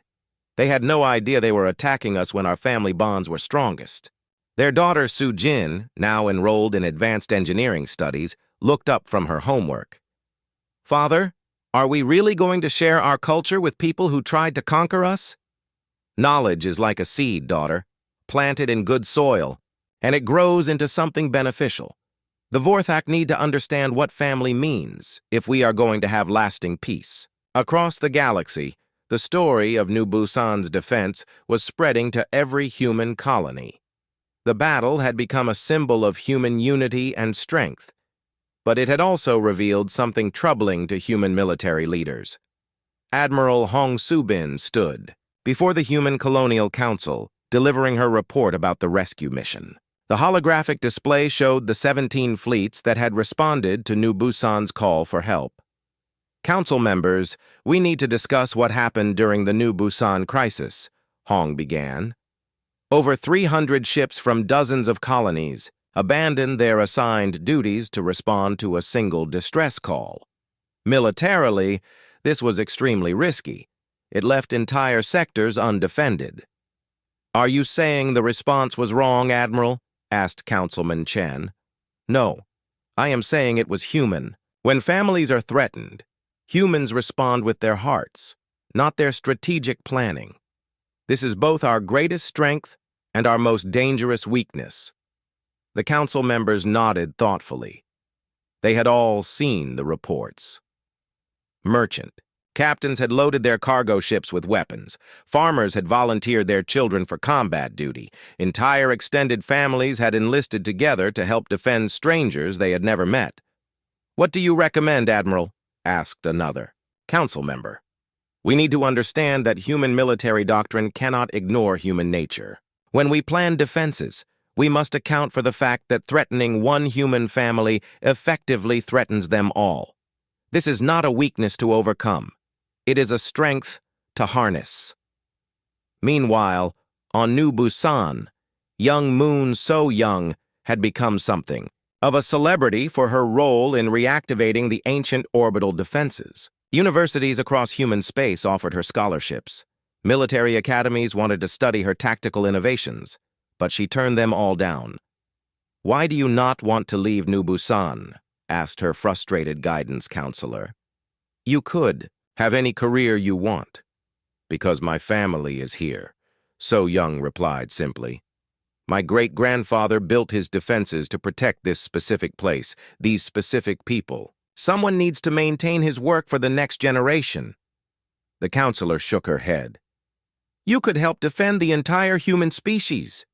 A: They had no idea they were attacking us when our family bonds were strongest." Their daughter Soo-jin, now enrolled in advanced engineering studies, looked up from her homework. "Father, are we really going to share our culture with people who tried to conquer us?" "Knowledge is like a seed, daughter, planted in good soil, and it grows into something beneficial. The Vorthak need to understand what family means if we are going to have lasting peace." Across the galaxy, the story of New Busan's defense was spreading to every human colony. The battle had become a symbol of human unity and strength, but it had also revealed something troubling to human military leaders. Admiral Hong Soo-bin stood before the Human Colonial Council, delivering her report about the rescue mission. The holographic display showed the 17 fleets that had responded to New Busan's call for help. "Council members, we need to discuss what happened during the New Busan crisis," Hong began. "Over 300 ships from dozens of colonies abandoned their assigned duties to respond to a single distress call. Militarily, this was extremely risky. It left entire sectors undefended." "Are you saying the response was wrong, Admiral?" asked Councilman Chen. "No, I am saying it was human. When families are threatened, humans respond with their hearts, not their strategic planning. This is both our greatest strength and our most dangerous weakness." The council members nodded thoughtfully. They had all seen the reports. Merchant, Captains had loaded their cargo ships with weapons. Farmers had volunteered their children for combat duty. Entire extended families had enlisted together to help defend strangers they had never met. "What do you recommend, Admiral?" asked another council member. "We need to understand that human military doctrine cannot ignore human nature. When we plan defenses, we must account for the fact that threatening one human family effectively threatens them all. This is not a weakness to overcome. It is a strength to harness." Meanwhile, on New Busan, young Moon So Young had become something of a celebrity for her role in reactivating the ancient orbital defenses. Universities across human space offered her scholarships. Military academies wanted to study her tactical innovations, but she turned them all down. "Why do you not want to leave New Busan?" asked her frustrated guidance counselor. "You could have any career you want." "Because my family is here," So Young replied simply. "My great-grandfather built his defenses to protect this specific place, these specific people. Someone needs to maintain his work for the next generation." The counselor shook her head. "You could help defend the entire human species."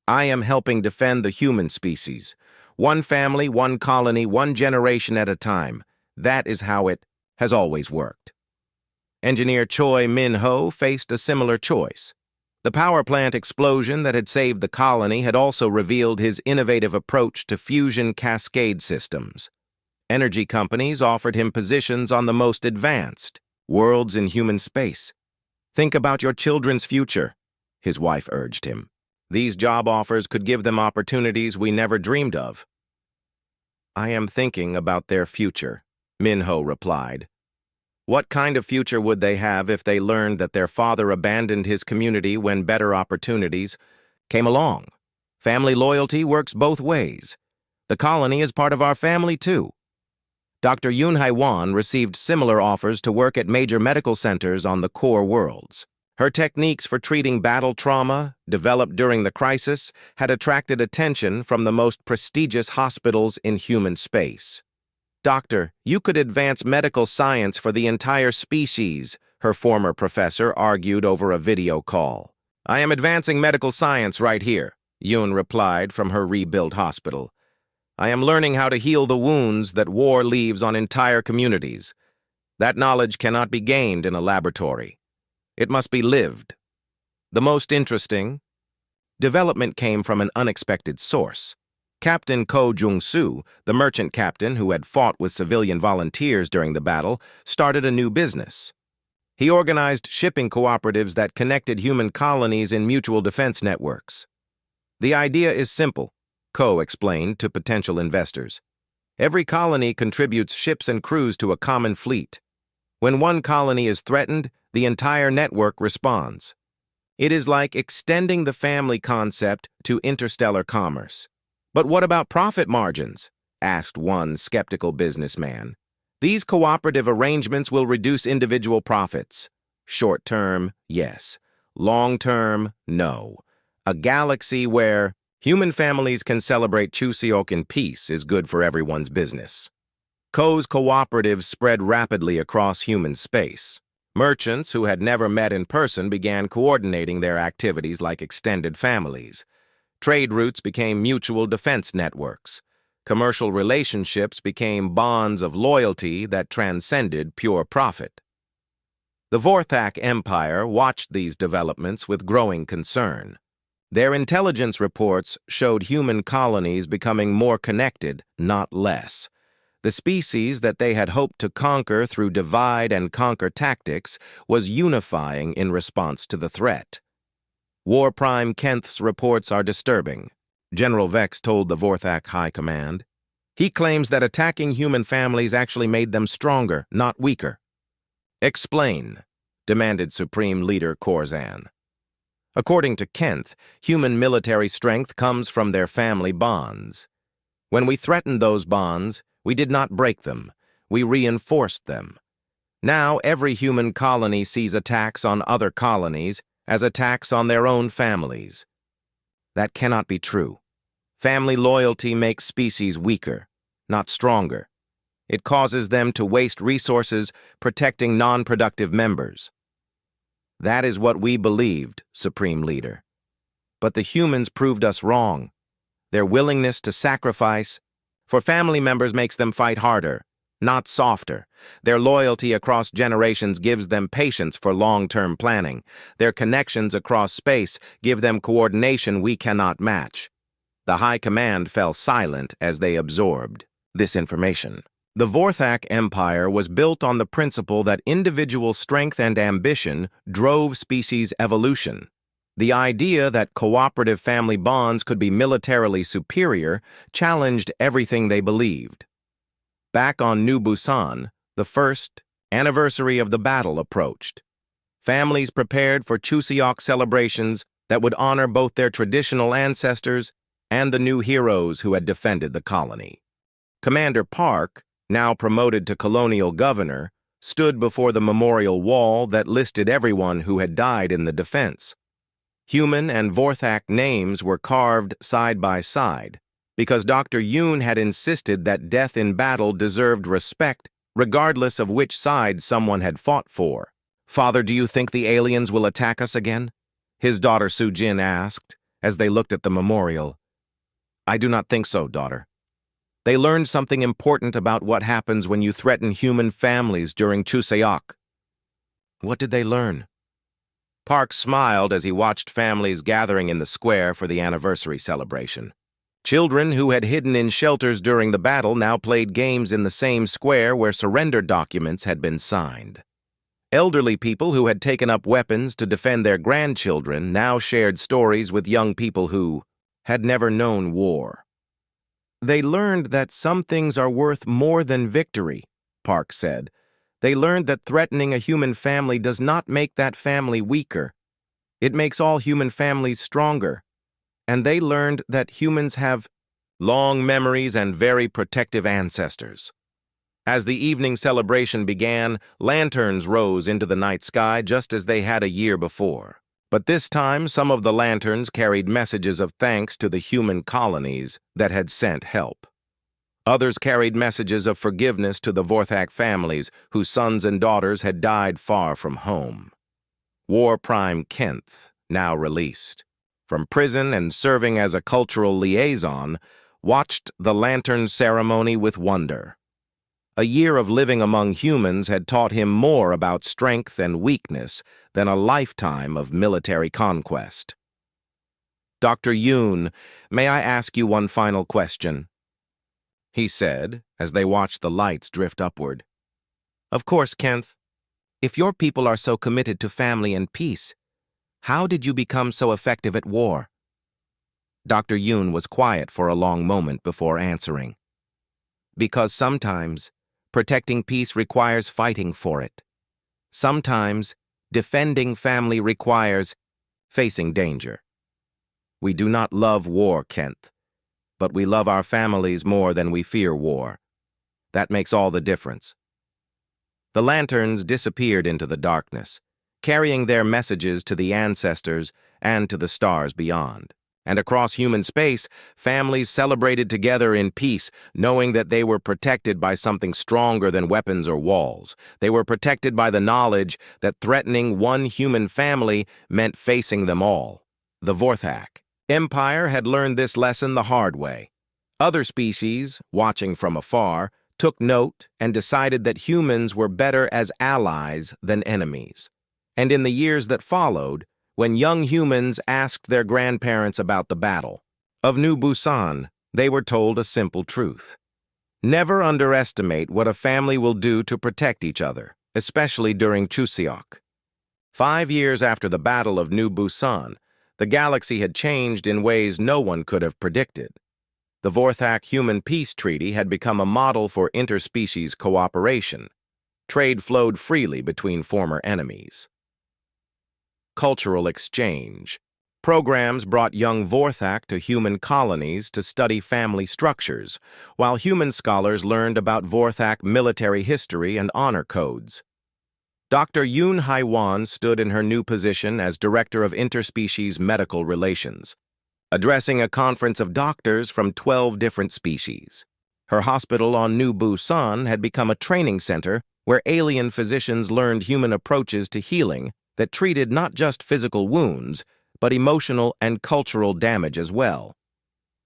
A: "I am helping defend the human species. One family, one colony, one generation at a time. That is how it has always worked." Engineer Choi Min-ho faced a similar choice. The power plant explosion that had saved the colony had also revealed his innovative approach to fusion cascade systems. Energy companies offered him positions on the most advanced worlds in human space. "Think about your children's future," his wife urged him. "These job offers could give them opportunities we never dreamed of." "I am thinking about their future," Min-ho replied. "What kind of future would they have if they learned that their father abandoned his community when better opportunities came along? Family loyalty works both ways. The colony is part of our family, too." Dr. Yoon Hae-won received similar offers to work at major medical centers on the core worlds. Her techniques for treating battle trauma, developed during the crisis, had attracted attention from the most prestigious hospitals in human space. "Doctor, you could advance medical science for the entire species," her former professor argued over a video call. "I am advancing medical science right here," Yoon replied from her rebuilt hospital. "I am learning how to heal the wounds that war leaves on entire communities. That knowledge cannot be gained in a laboratory. It must be lived." The most interesting development came from an unexpected source. Captain Ko Jung-soo, the merchant captain who had fought with civilian volunteers during the battle, started a new business. He organized shipping cooperatives that connected human colonies in mutual defense networks. "The idea is simple," Ko explained to potential investors. "Every colony contributes ships and crews to a common fleet. When one colony is threatened, the entire network responds. It is like extending the family concept to interstellar commerce." "But what about profit margins?" asked one skeptical businessman. "These cooperative arrangements will reduce individual profits. Short term, yes. Long term, no. A galaxy where human families can celebrate Chuseok in peace is good for everyone's business." Ko's cooperatives spread rapidly across human space. Merchants who had never met in person began coordinating their activities like extended families. Trade routes became mutual defense networks. Commercial relationships became bonds of loyalty that transcended pure profit. The Vorthak Empire watched these developments with growing concern. Their intelligence reports showed human colonies becoming more connected, not less. The species that they had hoped to conquer through divide-and-conquer tactics was unifying in response to the threat. War Prime Kenth's reports are disturbing, General Vex told the Vorthak High Command. He claims that attacking human families actually made them stronger, not weaker. "Explain," demanded Supreme Leader Korzan. According to Kenth, human military strength comes from their family bonds. When we threatened those bonds, we did not break them, we reinforced them. Now every human colony sees attacks on other colonies as attacks on their own families. That cannot be true. Family loyalty makes species weaker, not stronger. It causes them to waste resources protecting non-productive members. That is what we believed, Supreme Leader. But the humans proved us wrong. Their willingness to sacrifice for family members makes them fight harder, not softer. Their loyalty across generations gives them patience for long-term planning. Their connections across space give them coordination we cannot match. The High Command fell silent as they absorbed this information. The Vorthak Empire was built on the principle that individual strength and ambition drove species evolution. The idea that cooperative family bonds could be militarily superior challenged everything they believed. Back on New Busan, the first anniversary of the battle approached. Families prepared for Chuseok celebrations that would honor both their traditional ancestors and the new heroes who had defended the colony. Commander Park, now promoted to colonial governor, stood before the memorial wall that listed everyone who had died in the defense. Human and Vorthak names were carved side by side, because Dr. Yoon had insisted that death in battle deserved respect regardless of which side someone had fought for. "Father, do you think the aliens will attack us again?" his daughter Soo-jin asked as they looked at the memorial. "I do not think so, daughter. They learned something important about what happens when you threaten human families during Chuseok." "What did they learn?" Park smiled as he watched families gathering in the square for the anniversary celebration. Children who had hidden in shelters during the battle now played games in the same square where surrender documents had been signed. Elderly people who had taken up weapons to defend their grandchildren now shared stories with young people who had never known war. "They learned that some things are worth more than victory," Park said. "They learned that threatening a human family does not make that family weaker. It makes all human families stronger. And they learned that humans have long memories and very protective ancestors." As the evening celebration began, lanterns rose into the night sky just as they had a year before. But this time, some of the lanterns carried messages of thanks to the human colonies that had sent help. Others carried messages of forgiveness to the Vorthak families whose sons and daughters had died far from home. War Prime Kent, now released from prison and serving as a cultural liaison, watched the lantern ceremony with wonder. A year of living among humans had taught him more about strength and weakness than a lifetime of military conquest. "Dr. Yoon, may I ask you one final question?" he said as they watched the lights drift upward. "Of course, Kent. If your people are so committed to family and peace, how did you become so effective at war?" Dr. Yoon was quiet for a long moment before answering. "Because sometimes protecting peace requires fighting for it. Sometimes defending family requires facing danger. We do not love war, Kent, but we love our families more than we fear war. That makes all the difference." The lanterns disappeared into the darkness, carrying their messages to the ancestors and to the stars beyond. And across human space, families celebrated together in peace, knowing that they were protected by something stronger than weapons or walls. They were protected by the knowledge that threatening one human family meant facing them all. The Vorthak Empire had learned this lesson the hard way. Other species, watching from afar, took note and decided that humans were better as allies than enemies. And in the years that followed, when young humans asked their grandparents about the battle of New Busan, they were told a simple truth. Never underestimate what a family will do to protect each other, especially during Chuseok. 5 years after the Battle of New Busan, the galaxy had changed in ways no one could have predicted. The Vorthak Human Peace Treaty had become a model for interspecies cooperation. Trade flowed freely between former enemies. Cultural exchange. Programs brought young Vorthak to human colonies to study family structures, while human scholars learned about Vorthak military history and honor codes. Dr. Yoon Haiwan stood in her new position as Director of Interspecies Medical Relations, addressing a conference of doctors from 12 different species. Her hospital on New Busan had become a training center where alien physicians learned human approaches to healing that treated not just physical wounds, but emotional and cultural damage as well.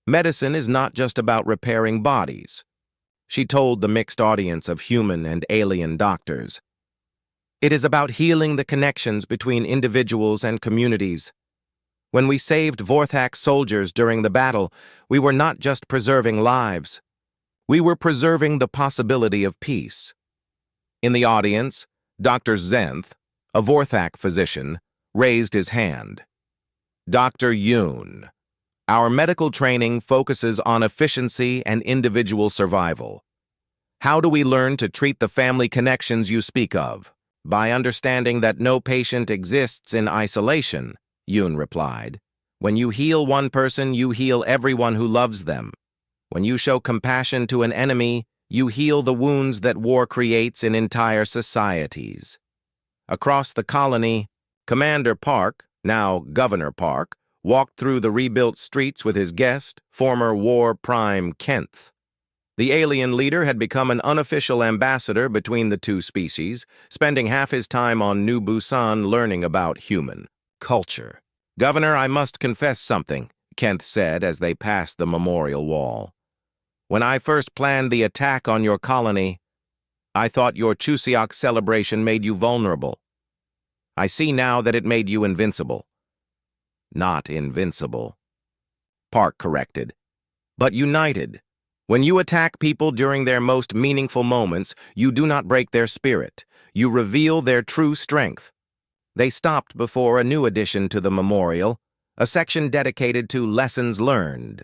A: Medicine is not just about repairing bodies, she told the mixed audience of human and alien doctors. It is about healing the connections between individuals and communities. When we saved Vorthak soldiers during the battle, we were not just preserving lives. We were preserving the possibility of peace. In the audience, Dr. Zenth, a Vorthak physician, raised his hand. Dr. Yoon, our medical training focuses on efficiency and individual survival. How do we learn to treat the family connections you speak of? By understanding that no patient exists in isolation, Yoon replied. When you heal one person, you heal everyone who loves them. When you show compassion to an enemy, you heal the wounds that war creates in entire societies. Across the colony, Commander Park, now Governor Park, walked through the rebuilt streets with his guest, former War Prime Kenth. The alien leader had become an unofficial ambassador between the two species, spending half his time on New Busan learning about human culture. Governor, I must confess something, Kenth said as they passed the memorial wall. When I first planned the attack on your colony, I thought your Chuseok celebration made you vulnerable. I see now that it made you invincible. Not invincible, Park corrected, but united. When you attack people during their most meaningful moments, you do not break their spirit. You reveal their true strength. They stopped before a new addition to the memorial, a section dedicated to lessons learned.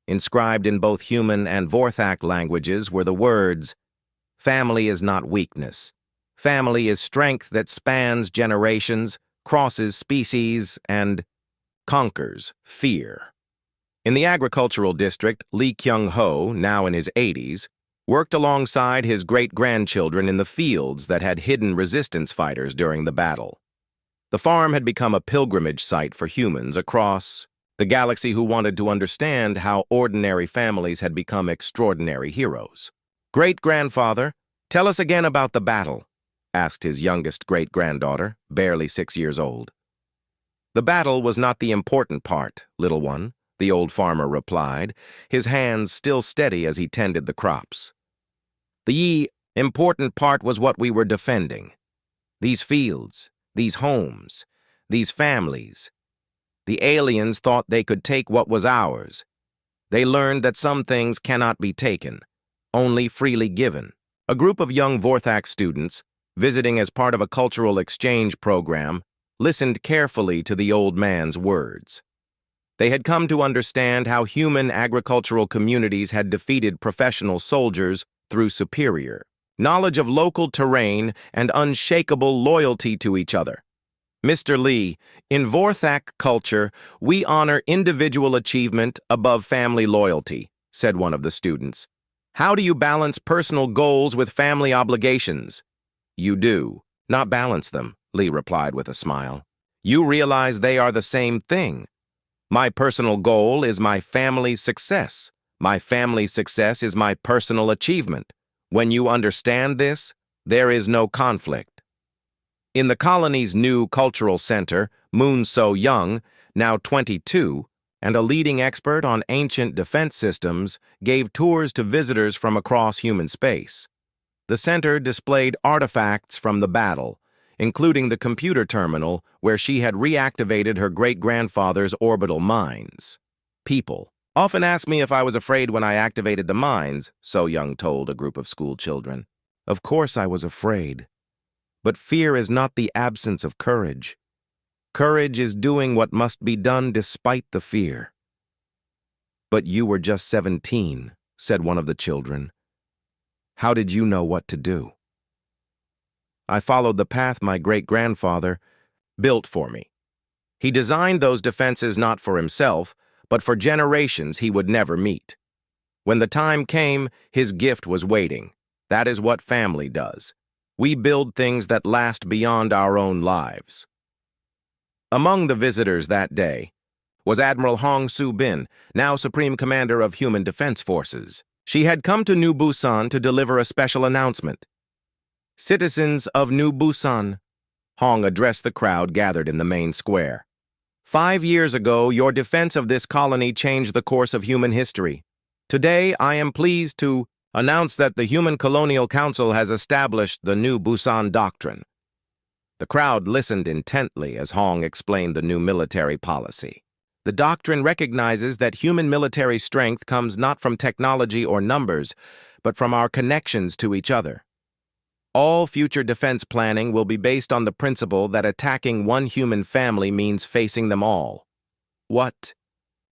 A: Inscribed in both human and Vorthak languages were the words, "Family is not weakness. Family is strength that spans generations, crosses species, and conquers fear." In the agricultural district, Lee Kyung-ho, now in his 80s, worked alongside his great-grandchildren in the fields that had hidden resistance fighters during the battle. The farm had become a pilgrimage site for humans across the galaxy who wanted to understand how ordinary families had become extraordinary heroes. "Great-grandfather, tell us again about the battle," asked his youngest great-granddaughter, barely 6 years old. "The battle was not the important part, little one," the old farmer replied, his hands still steady as he tended the crops. "The important part was what we were defending. These fields, these homes, these families. The aliens thought they could take what was ours. They learned that some things cannot be taken, only freely given." A group of young Vorthak students, visiting as part of a cultural exchange program, listened carefully to the old man's words. They had come to understand how human agricultural communities had defeated professional soldiers through superior knowledge of local terrain and unshakable loyalty to each other. "Mr. Lee, in Vorthak culture, we honor individual achievement above family loyalty," said one of the students. "How do you balance personal goals with family obligations?" "You do not balance them," Lee replied with a smile. "You realize they are the same thing. My personal goal is my family's success. My family's success is my personal achievement. When you understand this, there is no conflict." In the colony's new cultural center, Moon So-young, now 22, and a leading expert on ancient defense systems, gave tours to visitors from across human space. The center displayed artifacts from the battle, including the computer terminal where she had reactivated her great-grandfather's orbital mines. "People often ask me if I was afraid when I activated the mines," So-young told a group of school children. "Of course I was afraid. But fear is not the absence of courage. Courage is doing what must be done despite the fear." "But you were just 17, said one of the children. "How did you know what to do?" "I followed the path my great-grandfather built for me. He designed those defenses not for himself, but for generations he would never meet. When the time came, his gift was waiting. That is what family does. We build things that last beyond our own lives." Among the visitors that day was Admiral Hong Soo-bin, now Supreme Commander of Human Defense Forces. She had come to New Busan to deliver a special announcement. Citizens of New Busan, Hong addressed the crowd gathered in the main square. 5 years ago, your defense of this colony changed the course of human history. Today, I am pleased to announce that the Human Colonial Council has established the New Busan Doctrine. The crowd listened intently as Hong explained the new military policy. The doctrine recognizes that human military strength comes not from technology or numbers, but from our connections to each other. All future defense planning will be based on the principle that attacking one human family means facing them all. What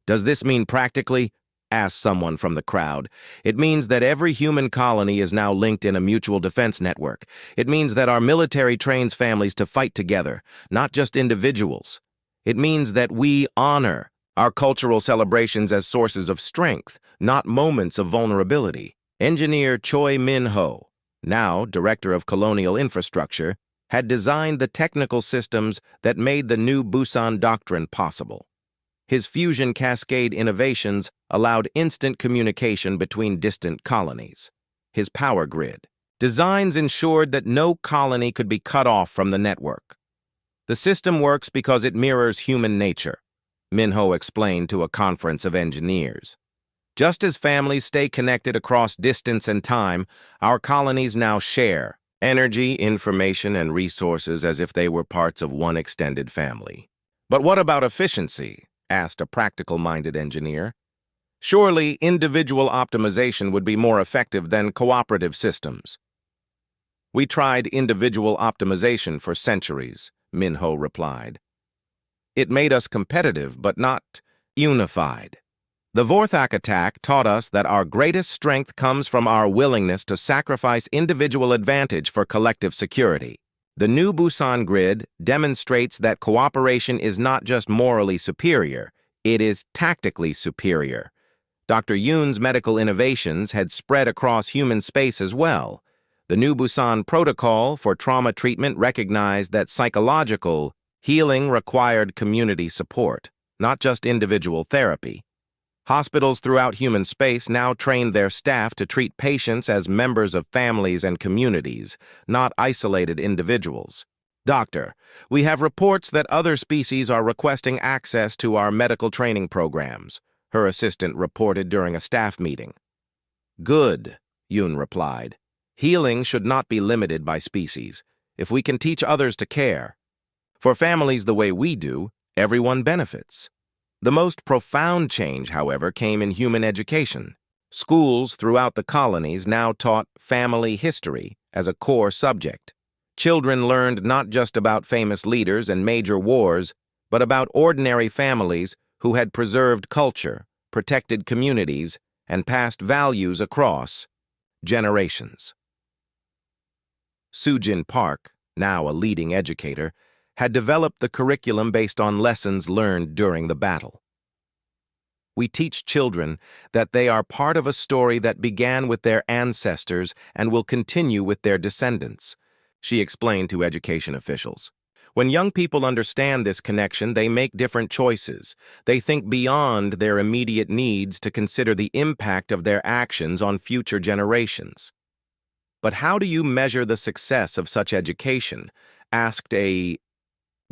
A: does this mean practically? Asked someone from the crowd. It means that every human colony is now linked in a mutual defense network. It means that our military trains families to fight together, not just individuals. It means that we honor our cultural celebrations as sources of strength, not moments of vulnerability. Engineer Choi Min-ho, now Director of Colonial Infrastructure, had designed the technical systems that made the New Busan Doctrine possible. His fusion cascade innovations allowed instant communication between distant colonies. His power grid designs ensured that no colony could be cut off from the network. The system works because it mirrors human nature, Min-ho explained to a conference of engineers. Just as families stay connected across distance and time, our colonies now share energy, information, and resources as if they were parts of one extended family. But what about efficiency? Asked a practical-minded engineer. Surely individual optimization would be more effective than cooperative systems. We tried individual optimization for centuries, Min-ho replied. It made us competitive, but not unified. The Vorthak attack taught us that our greatest strength comes from our willingness to sacrifice individual advantage for collective security. The New Busan Grid demonstrates that cooperation is not just morally superior, it is tactically superior. Dr. Yoon's medical innovations had spread across human space as well. The New Busan Protocol for trauma treatment recognized that psychological healing required community support, not just individual therapy. Hospitals throughout human space now train their staff to treat patients as members of families and communities, not isolated individuals. Doctor, we have reports that other species are requesting access to our medical training programs, her assistant reported during a staff meeting. Good, Yoon replied. Healing should not be limited by species. If we can teach others to care, for families the way we do, everyone benefits. The most profound change, however, came in human education. Schools throughout the colonies now taught family history as a core subject. Children learned not just about famous leaders and major wars, but about ordinary families who had preserved culture, protected communities, and passed values across generations. Soo-jin Park, now a leading educator, had developed the curriculum based on lessons learned during the battle. We teach children that they are part of a story that began with their ancestors and will continue with their descendants, she explained to education officials. When young people understand this connection, they make different choices. They think beyond their immediate needs to consider the impact of their actions on future generations. But how do you measure the success of such education? Asked a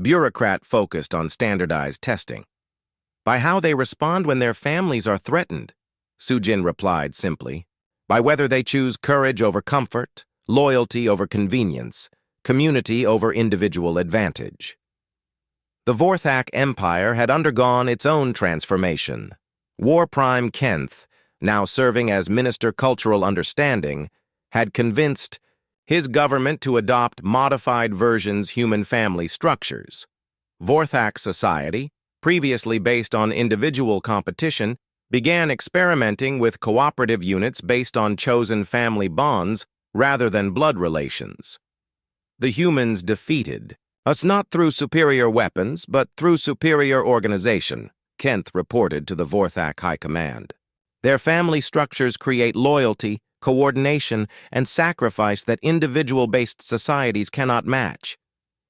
A: bureaucrat focused on standardized testing. By how they respond when their families are threatened, Soo-jin replied simply. By whether they choose courage over comfort, loyalty over convenience, community over individual advantage. The Vorthak Empire had undergone its own transformation. War Prime Kenth, now serving as Minister Cultural Understanding, had convinced his government to adopt modified versions human family structures. Vorthak society, previously based on individual competition, began experimenting with cooperative units based on chosen family bonds rather than blood relations. The humans defeated us not through superior weapons, but through superior organization, Kenth reported to the Vorthak High Command. Their family structures create loyalty, coordination, and sacrifice that individual-based societies cannot match.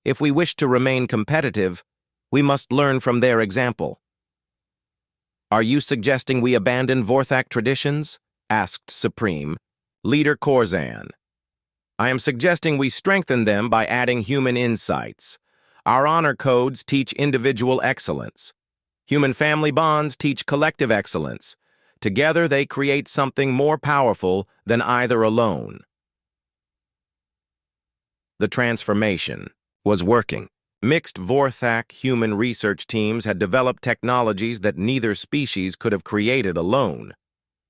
A: If we wish to remain competitive, we must learn from their example. Are you suggesting we abandon Vorthak traditions? asked Supreme. Leader Corzan. I am suggesting we strengthen them by adding human insights. Our honor codes teach individual excellence. Human family bonds teach collective excellence. Together they create something more powerful than either alone. The transformation was working. Mixed Vorthak human research teams had developed technologies that neither species could have created alone.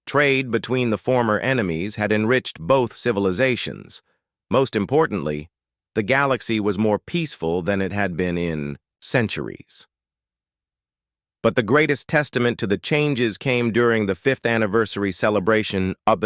A: Trade between the former enemies had enriched both civilizations. Most importantly, the galaxy was more peaceful than it had been in centuries. But the greatest testament to the changes came during the 5th anniversary celebration of